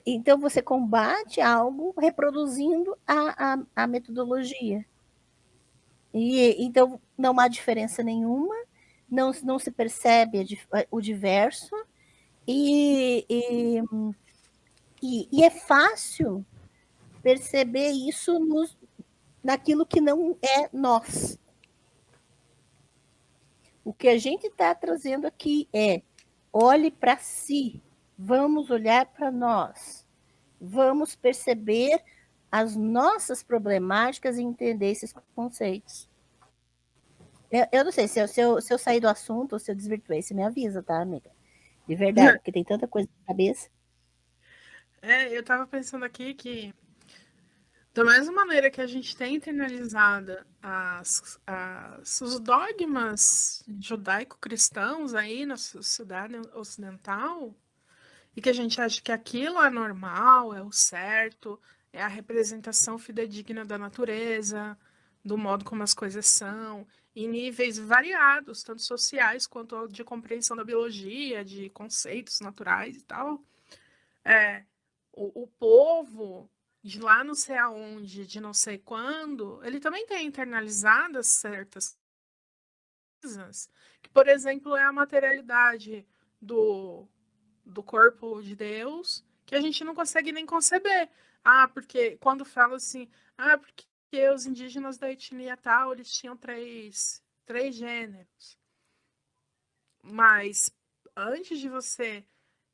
Então você combate algo reproduzindo a metodologia. Então não há diferença nenhuma, não se percebe o diverso, e é fácil perceber isso naquilo que não é nós. O que a gente está trazendo aqui olhe para si, vamos olhar para nós, vamos perceber as nossas problemáticas e entender esses conceitos. Eu não sei, se eu sair do assunto ou se eu desvirtuei, você me avisa, tá, amiga? De verdade, porque tem tanta coisa na cabeça. Eu tava pensando aqui que, da mesma maneira que a gente tem internalizada os dogmas judaico-cristãos aí na sociedade ocidental, e que a gente acha que aquilo é normal, é o certo, é a representação fidedigna da natureza, do modo como as coisas são, em níveis variados, tanto sociais quanto de compreensão da biologia, de conceitos naturais e tal. O povo de lá não sei aonde, de não sei quando, ele também tem internalizadas certas coisas, que, por exemplo, é a materialidade do, do corpo de Deus, que a gente não consegue nem conceber. Porque quando fala assim, porque os indígenas da etnia tal, eles tinham três gêneros. Mas antes de você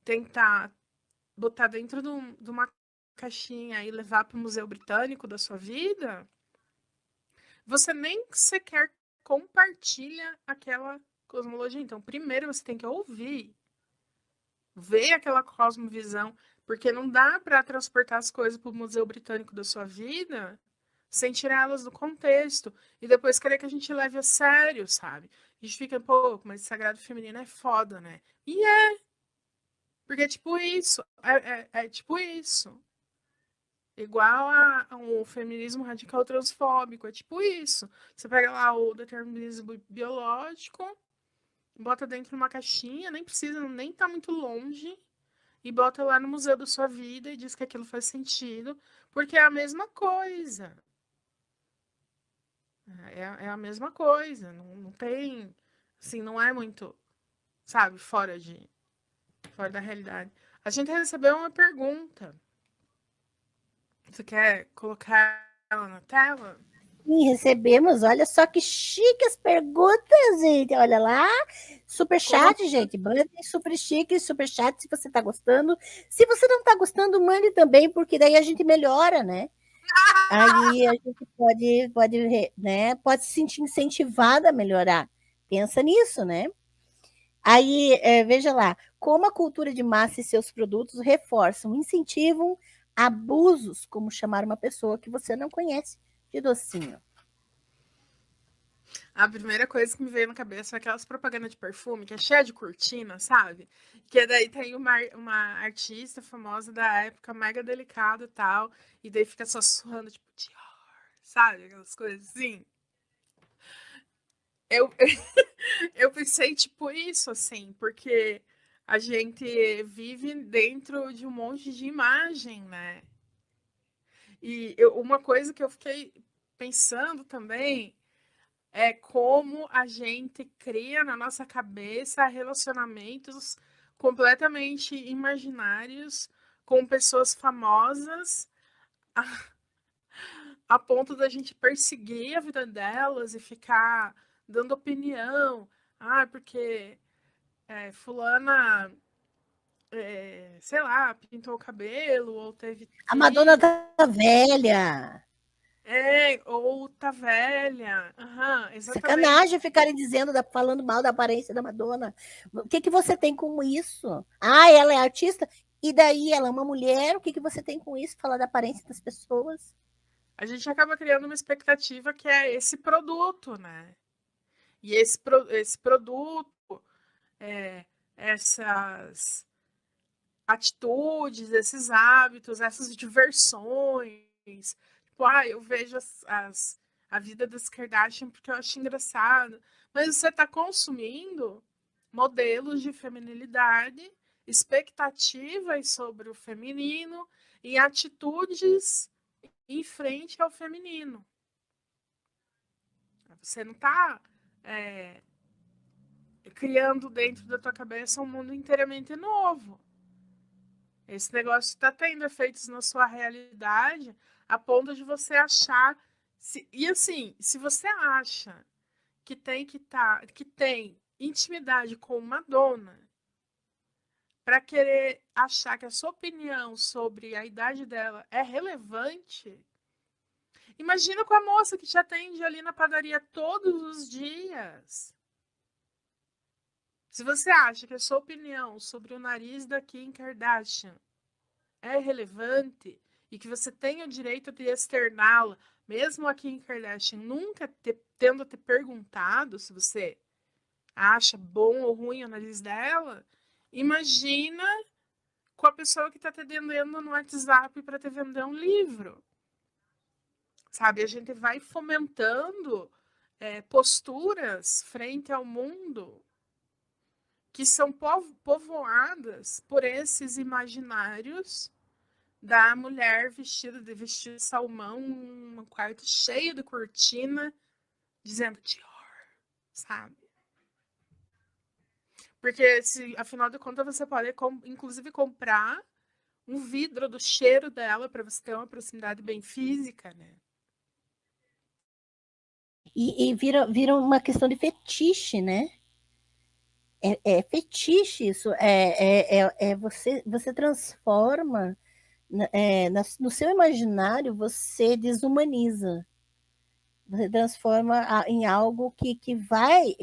tentar botar dentro de uma caixinha e levar para o Museu Britânico da sua vida, você nem sequer compartilha aquela cosmologia. Então, primeiro você tem que ouvir, ver aquela cosmovisão, porque não dá para transportar as coisas para o Museu Britânico da sua vida sem tirá-las do contexto e depois querer que a gente leve a sério, sabe? A gente fica, pô, mas Sagrado Feminino é foda, né? E porque é tipo isso, é tipo isso. Igual a um feminismo radical transfóbico, é tipo isso. Você pega lá o determinismo biológico, bota dentro de uma caixinha, nem precisa, nem tá muito longe, e bota lá no museu da sua vida e diz que aquilo faz sentido, porque é a mesma coisa. É a mesma coisa, não tem, assim, não é muito, sabe, fora da realidade. A gente recebeu uma pergunta. Você quer colocar ela na tela? Sim, recebemos, olha só que chique as perguntas, gente. Olha lá, super Como... chat, gente. Mande super chique, super chat se você está gostando. Se você não está gostando, mande também, porque daí a gente melhora, né? Aí a gente né, pode se sentir incentivada a melhorar. Pensa nisso, né? Aí, veja lá, como a cultura de massa e seus produtos reforçam, incentivam abusos, como chamar uma pessoa que você não conhece de docinho. A primeira coisa que me veio na cabeça foi aquelas propagandas de perfume, que é cheia de cortina, sabe? Que daí tem uma artista famosa da época, mega delicada e tal, e daí fica só sussurrando, tipo, Dior, sabe? Aquelas coisas assim. Eu, eu pensei, tipo, isso, assim, porque a gente vive dentro de um monte de imagem, né? Uma coisa que eu fiquei pensando também é como a gente cria na nossa cabeça relacionamentos completamente imaginários com pessoas famosas a, a ponto da gente perseguir a vida delas e ficar dando opinião. Porque fulana, sei lá, pintou o cabelo, ou teve A Madonna filho. tá velha. Ou tá velha. Aham, exatamente. Sacanagem ficarem dizendo, falando mal da aparência da Madonna. O que, que você tem com isso? Ah, ela é artista? E daí ela é uma mulher? O que, que você tem com isso? Falar da aparência das pessoas? A gente acaba criando uma expectativa que é esse produto, né? E esse produto, essas atitudes, esses hábitos, essas diversões. Tipo, eu vejo a vida das Kardashian porque eu acho engraçado. Mas você está consumindo modelos de feminilidade, expectativas sobre o feminino e atitudes em frente ao feminino. Você não está criando dentro da tua cabeça um mundo inteiramente novo. Esse negócio está tendo efeitos na sua realidade a ponto de você achar. E assim, se você acha que tem intimidade com uma dona para querer achar que a sua opinião sobre a idade dela é relevante, imagina com a moça que te atende ali na padaria todos os dias. Se você acha que a sua opinião sobre o nariz da Kim Kardashian é relevante e que você tem o direito de externá-la, mesmo a Kim Kardashian nunca tendo te perguntado se você acha bom ou ruim o nariz dela, imagina com a pessoa que está te vendendo no WhatsApp para te vender um livro. Sabe, a gente vai fomentando posturas frente ao mundo que são povoadas por esses imaginários da mulher vestida de vestido salmão, um quarto cheio de cortina, dizendo Dior, sabe? Porque, afinal de contas, você pode, inclusive, comprar um vidro do cheiro dela para você ter uma proximidade bem física, né? E vira uma questão de fetiche, né? É fetiche isso. Você transforma, no seu imaginário, você desumaniza. Você transforma em algo que vai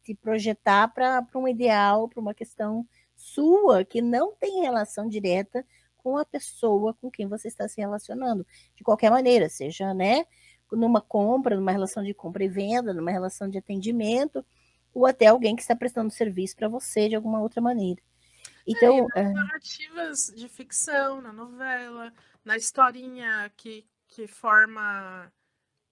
te projetar para um ideal, para uma questão sua, que não tem relação direta com a pessoa com quem você está se relacionando. De qualquer maneira, seja, né, numa compra, numa relação de compra e venda, numa relação de atendimento, ou até alguém que está prestando serviço para você de alguma outra maneira. E Então, nas narrativas de ficção, na novela, na historinha que forma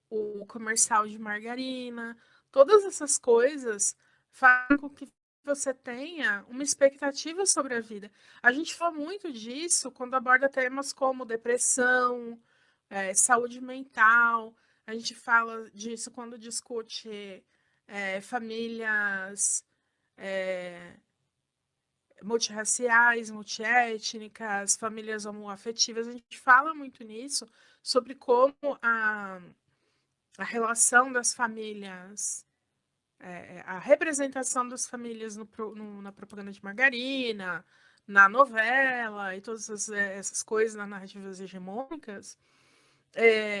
o comercial de margarina, todas essas coisas fazem com que você tenha uma expectativa sobre a vida. A gente fala muito disso quando aborda temas como depressão, saúde mental. A gente fala disso quando discute famílias multirraciais, multiétnicas, famílias homoafetivas. A gente fala muito nisso, sobre como a relação das famílias, a representação das famílias na propaganda de margarina, na novela e todas essas coisas nas narrativas hegemônicas,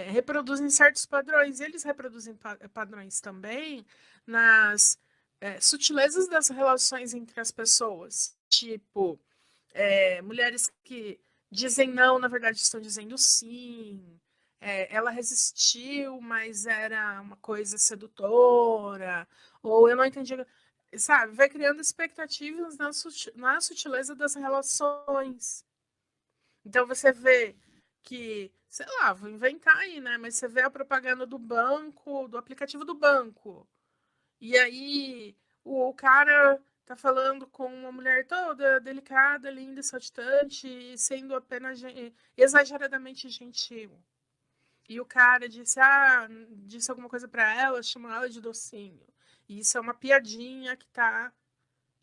reproduzem certos padrões. E eles reproduzem padrões também nas sutilezas das relações entre as pessoas. Tipo, mulheres que dizem não, na verdade estão dizendo sim. Ela resistiu, mas era uma coisa sedutora. Ou eu não entendi. Sabe, vai criando expectativas na sutileza das relações. Então você vê que, sei lá, vou inventar aí, né? Mas você vê a propaganda do banco, do aplicativo do banco. E aí o cara tá falando com uma mulher toda delicada, linda, saltitante, sendo apenas exageradamente gentil. E o cara disse alguma coisa para ela, chamou ela de docinho. E isso é uma piadinha que tá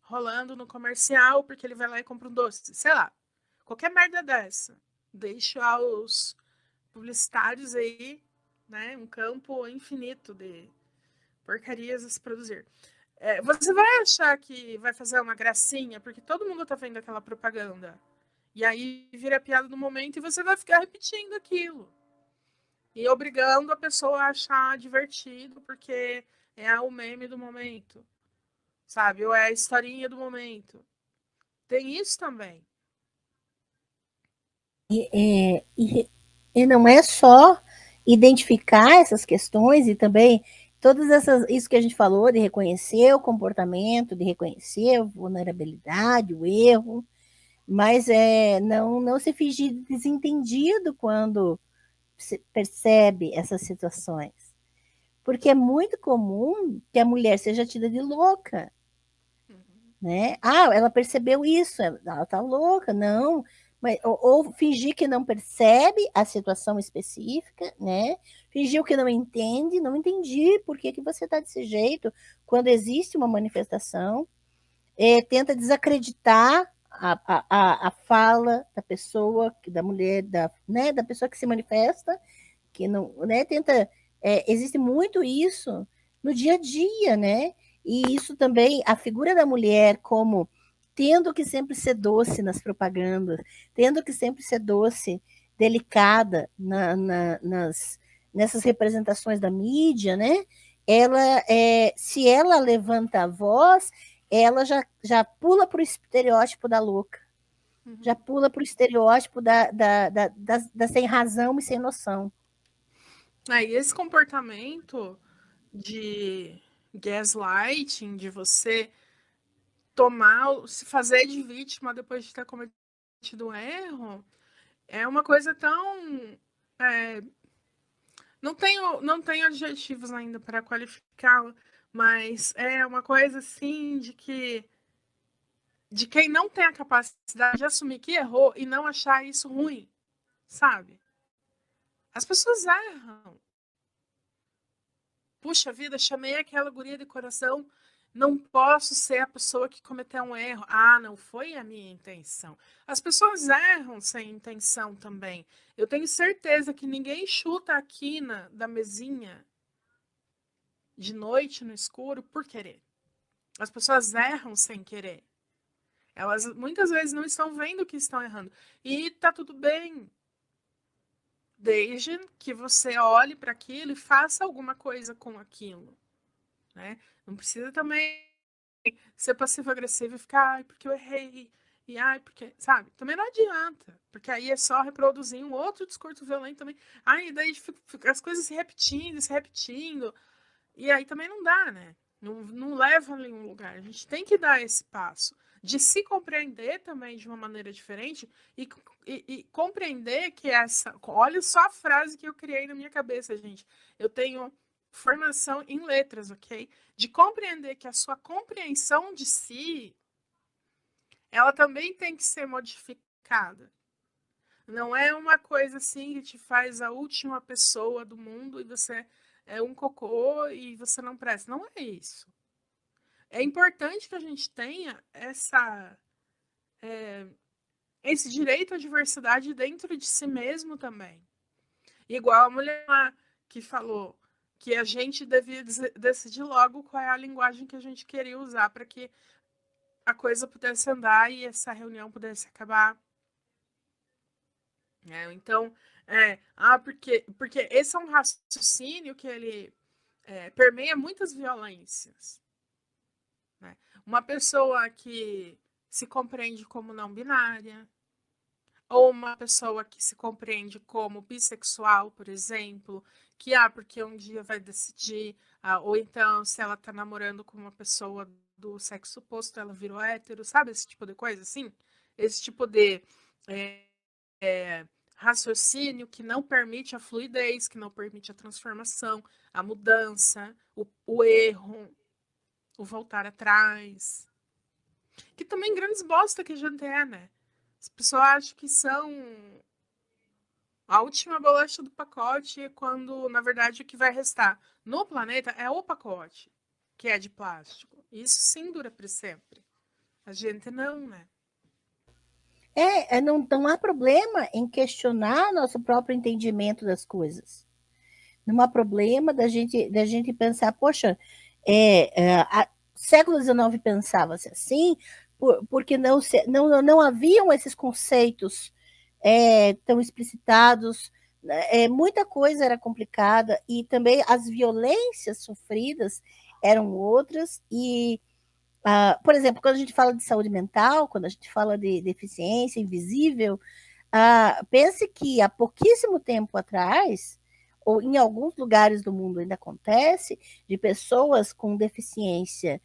rolando no comercial, porque ele vai lá e compra um doce. Sei lá, qualquer merda dessa. Deixa aos publicitários aí, né, um campo infinito de porcarias a se produzir. Você vai achar que vai fazer uma gracinha, porque todo mundo tá vendo aquela propaganda. E aí vira piada do momento e você vai ficar repetindo aquilo. E obrigando a pessoa a achar divertido, porque é o meme do momento, sabe? Ou é a historinha do momento. Tem isso também. E não é só identificar essas questões e também todas essas, isso que a gente falou, de reconhecer o comportamento, de reconhecer a vulnerabilidade, o erro, mas não se fingir de desentendido quando se percebe essas situações. Porque é muito comum que a mulher seja tida de louca, Uhum. né? Ah, ela percebeu isso, ela tá louca, não. Mas, ou fingir que não percebe a situação específica, né? Fingiu que não entende, não entendi por que, que você está desse jeito quando existe uma manifestação. Tenta desacreditar a fala da pessoa, da mulher, né, da pessoa que se manifesta, que não, né, tenta, existe muito isso no dia a dia, né? E isso também, a figura da mulher como tendo que sempre ser doce nas propagandas, tendo que sempre ser doce, delicada nessas representações da mídia, né? Se ela levanta a voz, ela já pula para o estereótipo da louca, já Uhum. pula para o estereótipo da sem razão e sem noção. Aí esse comportamento de gaslighting, de você se fazer de vítima depois de ter cometido um erro, é uma coisa tão. é, não tenho adjetivos ainda para qualificá-la, mas é uma coisa assim de quem não tem a capacidade de assumir que errou e não achar isso ruim, sabe? As pessoas erram. Puxa vida, chamei aquela guria de coração, não posso ser a pessoa que cometeu um erro. Ah, não foi a minha intenção. As pessoas erram sem intenção também. Eu tenho certeza que ninguém chuta a quina da mesinha de noite no escuro por querer. As pessoas erram sem querer. Elas muitas vezes não estão vendo que estão errando. E tá tudo bem. Desde que você olhe para aquilo e faça alguma coisa com aquilo. Né? Não precisa também ser passivo-agressivo e ficar, ai, porque eu errei. E ai, porque, sabe? Também não adianta. Porque aí é só reproduzir um outro discurso violento também. Ai, daí fica as coisas se repetindo. E aí também não dá, né? Não leva a nenhum lugar. A gente tem que dar esse passo de se compreender também de uma maneira diferente e compreender que essa. Olha só a frase que eu criei na minha cabeça, gente. Eu tenho formação em letras, ok? De compreender que a sua compreensão de si, ela também tem que ser modificada. Não é uma coisa assim que te faz a última pessoa do mundo e você é um cocô e você não presta. Não é isso. É importante que a gente tenha esse direito à diversidade dentro de si mesmo também. Igual a mulher lá que falou que a gente devia decidir logo qual é a linguagem que a gente queria usar para que a coisa pudesse andar e essa reunião pudesse acabar. Então, porque esse é um raciocínio que ele permeia muitas violências. Né? Uma pessoa que se compreende como não binária, ou uma pessoa que se compreende como bissexual, por exemplo, que porque um dia vai decidir, ou então se ela tá namorando com uma pessoa do sexo oposto, ela virou hétero, sabe? Esse tipo de coisa, assim? Esse tipo de é, raciocínio que não permite a fluidez, que não permite a transformação, a mudança, o erro, o voltar atrás. Que também grandes bosta que a gente é, né? As pessoas acham que são a última bolacha do pacote, quando na verdade o que vai restar no planeta é o pacote, que é de plástico. Isso sim dura para sempre. A gente não, né? Não há problema em questionar nosso próprio entendimento das coisas. Não há problema da gente pensar, poxa, é, é, a, século XIX pensava-se assim, porque não haviam esses conceitos tão explicitados, muita coisa era complicada, e também as violências sofridas eram outras, e, por exemplo, quando a gente fala de saúde mental, quando a gente fala de deficiência invisível, pense que há pouquíssimo tempo atrás, ou em alguns lugares do mundo ainda acontece, de pessoas com deficiência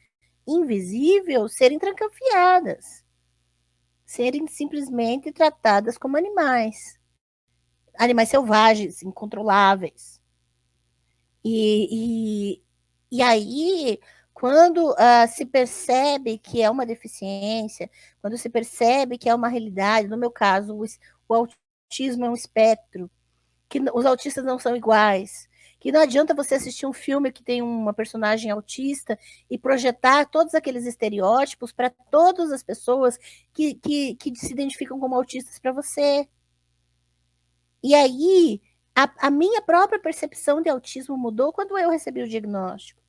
invisível serem trancafiadas, serem simplesmente tratadas como animais, animais selvagens, incontroláveis. E aí, quando se percebe que é uma deficiência, quando se percebe que é uma realidade, no meu caso, o autismo é um espectro, que os autistas não são iguais, que não adianta você assistir um filme que tem uma personagem autista e projetar todos aqueles estereótipos para todas as pessoas que se identificam como autistas para você. E aí, a minha própria percepção de autismo mudou quando eu recebi o diagnóstico.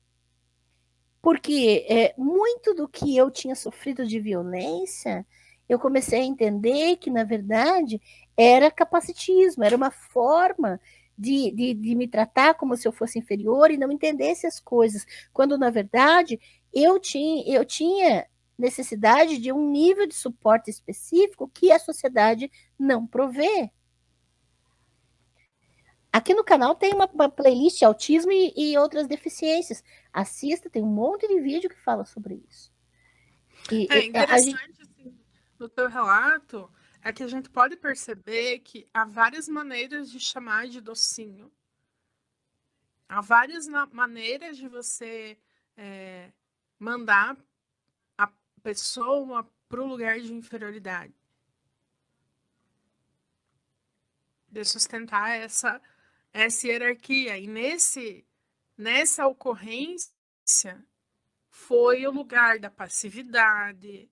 Porque muito do que eu tinha sofrido de violência, eu comecei a entender que, na verdade, era capacitismo, era uma forma de me tratar como se eu fosse inferior e não entendesse as coisas, quando, na verdade, eu tinha necessidade de um nível de suporte específico que a sociedade não provê. Aqui no canal tem uma playlist autismo e outras deficiências. Assista, tem um monte de vídeo que fala sobre isso. Interessante, assim, no teu relato, é que a gente pode perceber que há várias maneiras de chamar de docinho. Há várias maneiras de você mandar a pessoa para o lugar de inferioridade. De sustentar essa hierarquia. E nessa ocorrência foi o lugar da passividade,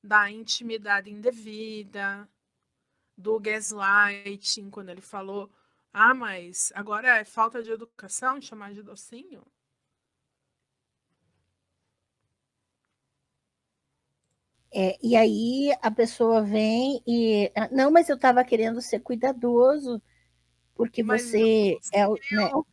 da intimidade indevida, do gaslighting, quando ele falou: ah, mas agora é falta de educação chamar de docinho? E aí a pessoa vem e. Não, mas eu estava querendo ser cuidadoso, porque Mas não você é. Né, conseguiu.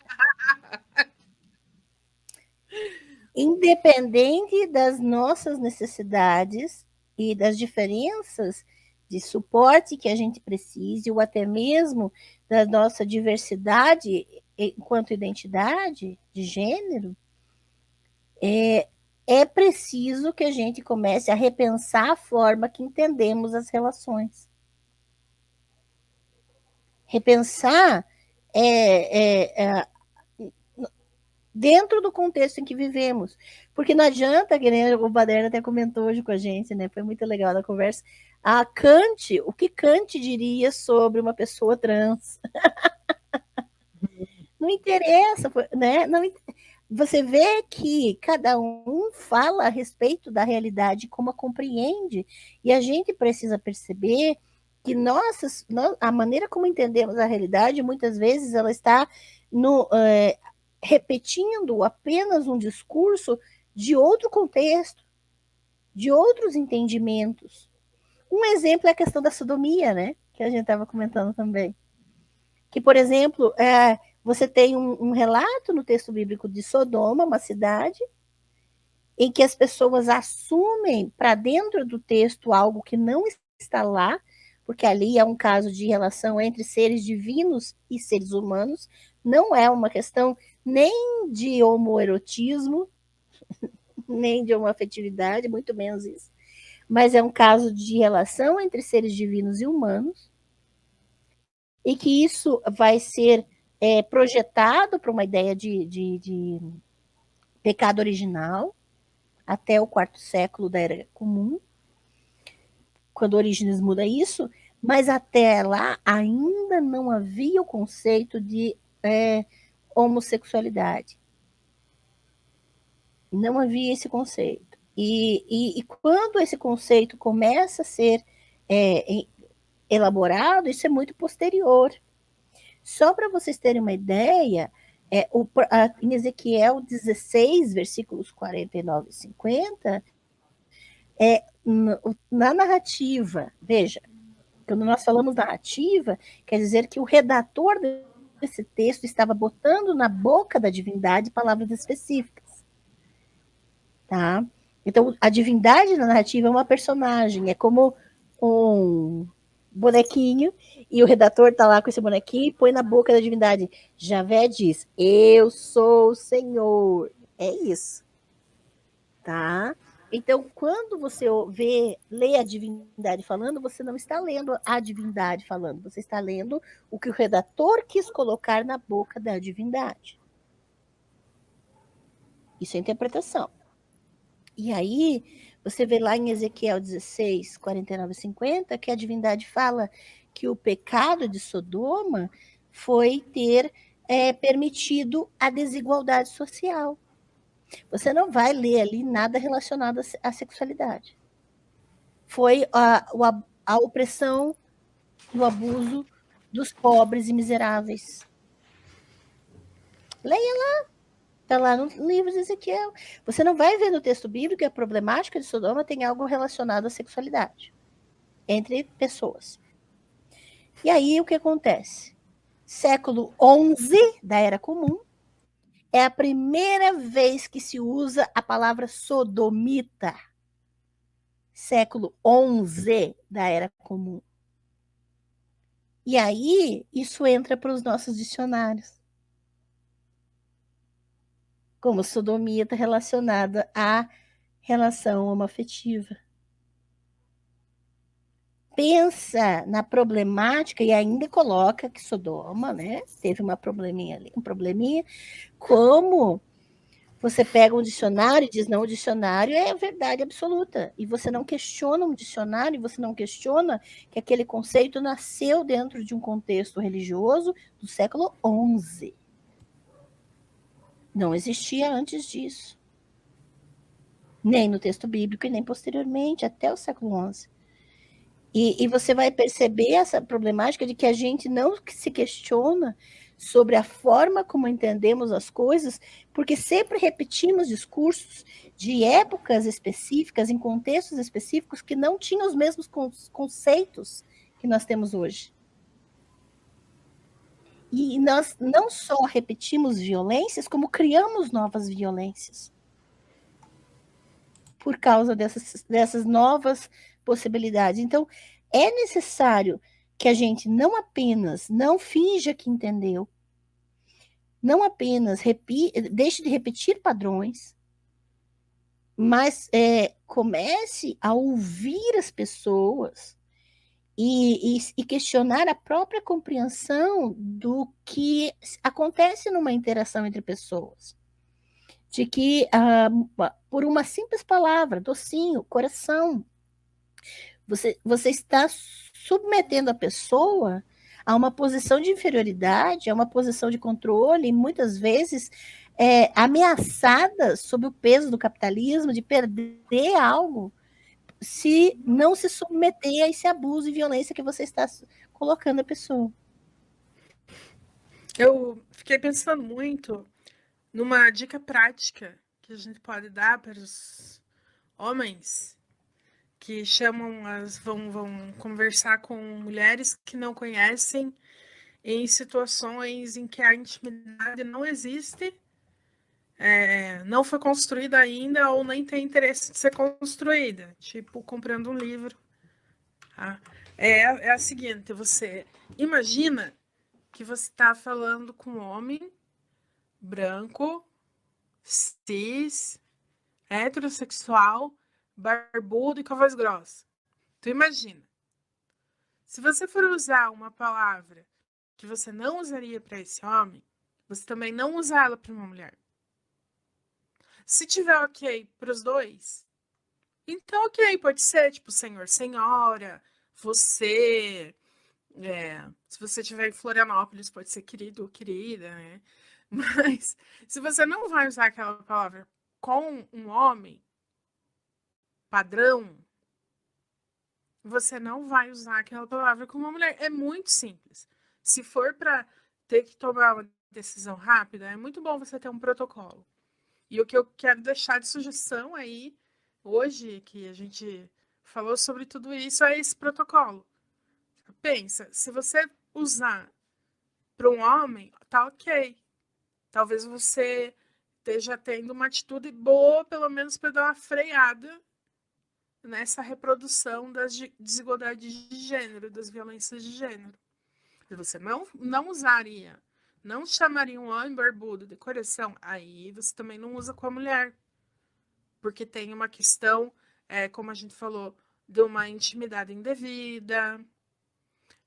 independente das nossas necessidades e das diferenças de suporte que a gente precise, ou até mesmo da nossa diversidade enquanto identidade de gênero, é preciso que a gente comece a repensar a forma que entendemos as relações. Repensar dentro do contexto em que vivemos. Porque não adianta, que nem o Baderna até comentou hoje com a gente, né? Foi muito legal a conversa. A Kant, o que Kant diria sobre uma pessoa trans? Não interessa, né? Não, você vê que cada um fala a respeito da realidade como a compreende, e a gente precisa perceber que a maneira como entendemos a realidade, muitas vezes ela está no, repetindo apenas um discurso de outro contexto, de outros entendimentos. Um exemplo é a questão da sodomia, né? Que a gente estava comentando também. Que, por exemplo, você tem um relato no texto bíblico de Sodoma, uma cidade, em que as pessoas assumem para dentro do texto algo que não está lá, porque ali é um caso de relação entre seres divinos e seres humanos, não é uma questão nem de homoerotismo, nem de homoafetividade, muito menos isso, mas é um caso de relação entre seres divinos e humanos, e que isso vai ser projetado para uma ideia de pecado original, até o quarto século da Era Comum, quando Orígenes muda isso, mas até lá ainda não havia o conceito de homossexualidade. Não havia esse conceito. E quando esse conceito começa a ser elaborado, isso é muito posterior. Só para vocês terem uma ideia, Em Ezequiel 16, versículos 49 e 50, na narrativa, veja, quando nós falamos narrativa, quer dizer que o redator desse texto estava botando na boca da divindade palavras específicas, tá? Então, a divindade na narrativa é uma personagem, é como um bonequinho, e o redator está lá com esse bonequinho e põe na boca da divindade. Javé diz, eu sou o Senhor. É isso, tá? Então, quando você lê a divindade falando, você não está lendo a divindade falando, você está lendo o que o redator quis colocar na boca da divindade. Isso é interpretação. E aí, você vê lá em Ezequiel 16, 49 e 50, que a divindade fala que o pecado de Sodoma foi ter permitido a desigualdade social. Você não vai ler ali nada relacionado à sexualidade. Foi a opressão e o abuso dos pobres e miseráveis. Leia lá, está lá no livro de Ezequiel. Você não vai ver no texto bíblico que a problemática de Sodoma tem algo relacionado à sexualidade entre pessoas. E aí o que acontece? Século XI da Era Comum é a primeira vez que se usa a palavra sodomita. Século XI da Era Comum. E aí, isso entra para os nossos dicionários. Como sodomia está relacionada à relação homoafetiva. Pensa na problemática e ainda coloca que Sodoma, né, teve uma probleminha ali, um probleminha, como você pega um dicionário e diz, não, o dicionário é a verdade absoluta. E você não questiona um dicionário, você não questiona que aquele conceito nasceu dentro de um contexto religioso do século XI. Não existia antes disso. Nem no texto bíblico e nem posteriormente, até o século XI. E você vai perceber essa problemática de que a gente não se questiona sobre a forma como entendemos as coisas, porque sempre repetimos discursos de épocas específicas, em contextos específicos, que não tinham os mesmos conceitos que nós temos hoje. E nós não só repetimos violências, como criamos novas violências. Por causa dessas novas possibilidades. Então, é necessário que a gente não apenas não finja que entendeu, não apenas deixe de repetir padrões, mas comece a ouvir as pessoas e questionar a própria compreensão do que acontece numa interação entre pessoas. De que, por uma simples palavra, docinho, coração, você está submetendo a pessoa a uma posição de inferioridade, a uma posição de controle, e muitas vezes ameaçada sob o peso do capitalismo, de perder algo, se não se submeter a esse abuso e violência que você está colocando a pessoa. Eu fiquei pensando muito numa dica prática que a gente pode dar para os homens que vão conversar com mulheres que não conhecem em situações em que a intimidade não existe, não foi construída ainda ou nem tem interesse de ser construída, tipo comprando um livro. Tá? É a seguinte, você imagina que você está falando com um homem branco, cis, heterossexual, barbudo e com a voz grossa. Tu imagina. Se você for usar uma palavra que você não usaria para esse homem, você também não usa ela para uma mulher. Se tiver ok para os dois, então ok, pode ser tipo senhor, senhora, você. Se você estiver em Florianópolis, pode ser querido ou querida, né? Mas se você não vai usar aquela palavra com um homem padrão, você não vai usar aquela palavra com uma mulher. É muito simples. Se for para ter que tomar uma decisão rápida, é muito bom você ter um protocolo. E o que eu quero deixar de sugestão aí, hoje, que a gente falou sobre tudo isso, é esse protocolo. Pensa, se você usar para um homem, tá ok. Talvez você esteja tendo uma atitude boa, pelo menos para dar uma freada nessa reprodução das desigualdades de gênero, das violências de gênero. Se você não usaria, não chamaria um homem barbudo de coração, aí você também não usa com a mulher. Porque tem uma questão, como a gente falou, de uma intimidade indevida,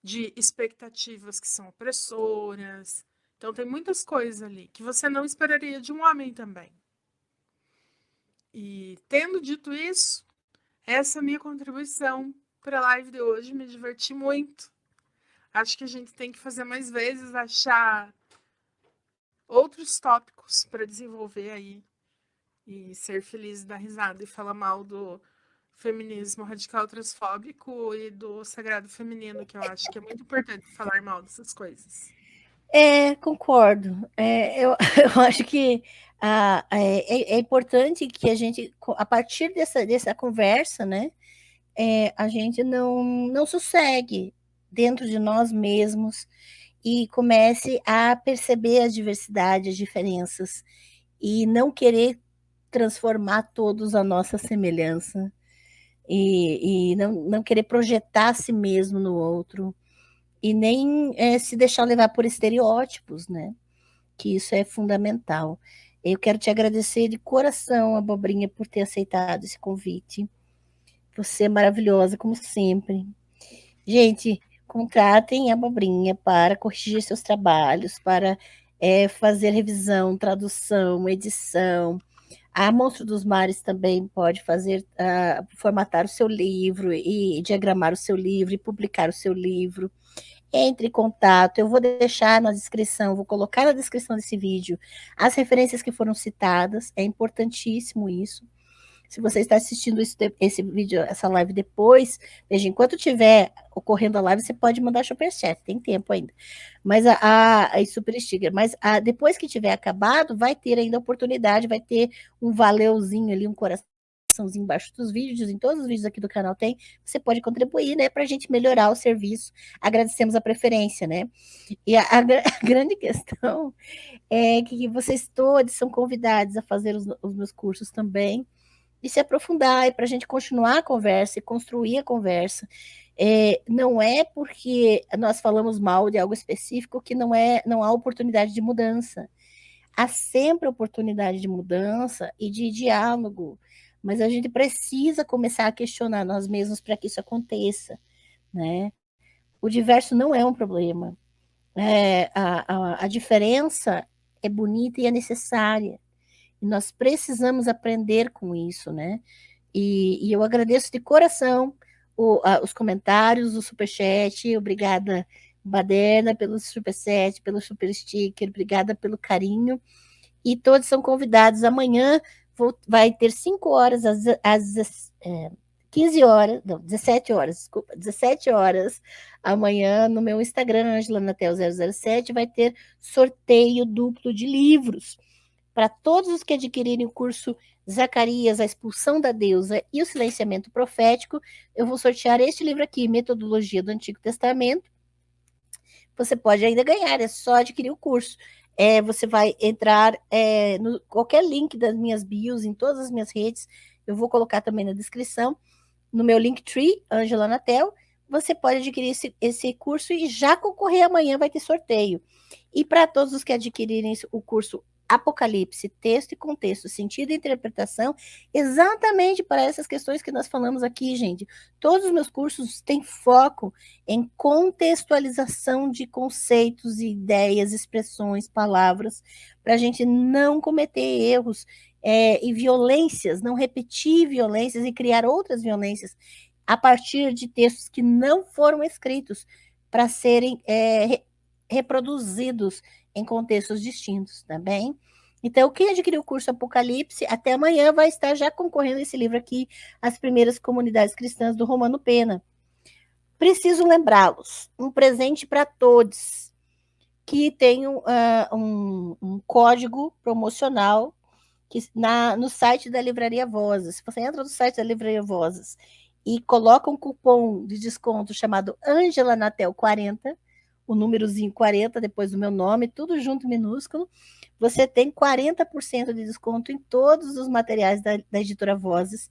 de expectativas que são opressoras. Então, tem muitas coisas ali que você não esperaria de um homem também. E, tendo dito isso, essa é a minha contribuição para a live de hoje. Me diverti muito. Acho que a gente tem que fazer mais vezes, achar outros tópicos para desenvolver aí e ser feliz e dar risada e falar mal do feminismo radical transfóbico e do sagrado feminino, que eu acho que é muito importante falar mal dessas coisas. Concordo. Eu acho que é importante que a gente, a partir dessa conversa, né, a gente não sossegue dentro de nós mesmos e comece a perceber as diversidades, as diferenças, e não querer transformar todos a nossa semelhança, e não querer projetar a si mesmo no outro, e nem se deixar levar por estereótipos, né? Que isso é fundamental. Eu quero te agradecer de coração, Abobrinha, por ter aceitado esse convite. Você é maravilhosa, como sempre. Gente, contratem a Abobrinha para corrigir seus trabalhos, para fazer revisão, tradução, edição. A Monstro dos Mares também pode fazer, formatar o seu livro e diagramar o seu livro e publicar o seu livro. Entre em contato, eu vou deixar na descrição, vou colocar na descrição desse vídeo as referências que foram citadas, é importantíssimo isso. Se você está assistindo esse vídeo, essa live depois, veja, enquanto estiver ocorrendo a live, você pode mandar superchat, tem tempo ainda. Mas super sticker, mas depois que tiver acabado, vai ter ainda a oportunidade, vai ter um valeuzinho ali, um coraçãozinho embaixo dos vídeos, em todos os vídeos aqui do canal tem, você pode contribuir, né, para a gente melhorar o serviço. Agradecemos a preferência, né? E a grande questão é que vocês todos são convidados a fazer os meus cursos também, e se aprofundar, e para a gente continuar a conversa e construir a conversa. Não é porque nós falamos mal de algo específico que não há oportunidade de mudança. Há sempre oportunidade de mudança e de diálogo, mas a gente precisa começar a questionar nós mesmos para que isso aconteça, né? O diverso não é um problema. A diferença é bonita e é necessária. E nós precisamos aprender com isso, né? E eu agradeço de coração os comentários, o superchat. Obrigada, Baderna, pelo superchat, pelo super sticker. Obrigada pelo carinho. E todos são convidados. Amanhã vai ter 5 horas, às 15 horas, não, 17 horas, desculpa, 17 horas amanhã no meu Instagram, Angela Natel 007, vai ter sorteio duplo de livros. Para todos os que adquirirem o curso Zacarias, a expulsão da deusa e o silenciamento profético, eu vou sortear este livro aqui, Metodologia do Antigo Testamento. Você pode ainda ganhar, é só adquirir o curso. Você vai entrar no qualquer link das minhas bios, em todas as minhas redes, eu vou colocar também na descrição, no meu Linktree, Angela Natel, você pode adquirir esse curso e já concorrer amanhã, vai ter sorteio. E para todos os que adquirirem o curso Apocalipse, texto e contexto, sentido e interpretação, exatamente para essas questões que nós falamos aqui, gente. Todos os meus cursos têm foco em contextualização de conceitos, ideias, expressões, palavras, para a gente não cometer erros e violências, não repetir violências e criar outras violências a partir de textos que não foram escritos para serem reproduzidos em contextos distintos, tá bem? Então, quem adquiriu o curso Apocalipse, até amanhã vai estar já concorrendo esse livro aqui, As Primeiras Comunidades Cristãs, do Romano Pena. Preciso lembrá-los, um presente para todos. que tem um código promocional no site da Livraria Vozes. Se você entra no site da Livraria Vozes e coloca um cupom de desconto chamado Angela Natel 40, o númerozinho 40 depois do meu nome, tudo junto minúsculo, você tem 40% de desconto em todos os materiais da editora Vozes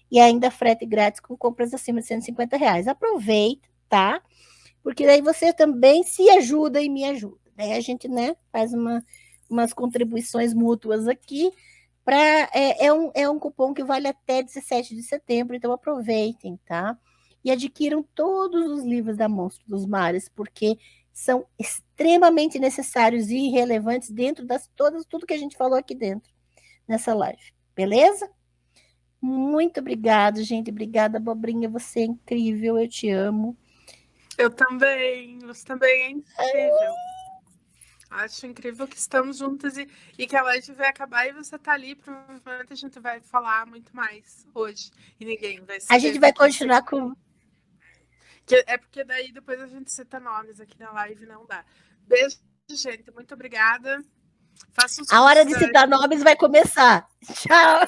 e ainda frete grátis com compras acima de R$ 150. Aproveita, tá? Porque daí você também se ajuda e me ajuda. Daí a gente, né, faz umas contribuições mútuas aqui. É um cupom que vale até 17 de setembro, então aproveitem, tá? E adquiram todos os livros da Monstro dos Mares, porque são extremamente necessários e relevantes dentro tudo que a gente falou aqui dentro, nessa live. Beleza? Muito obrigada, gente. Obrigada, Abobrinha. Você é incrível. Eu te amo. Eu também. Você também é incrível. Acho incrível que estamos juntas e que a live vai acabar e você tá ali. Provavelmente a gente vai falar muito mais hoje. E ninguém vai A saber gente vai com quem continuar com. É porque daí depois a gente cita nomes aqui na live, não dá. Beijo, gente. Muito obrigada. Faça os A hora cursos de da citar nomes vai começar. Tchau.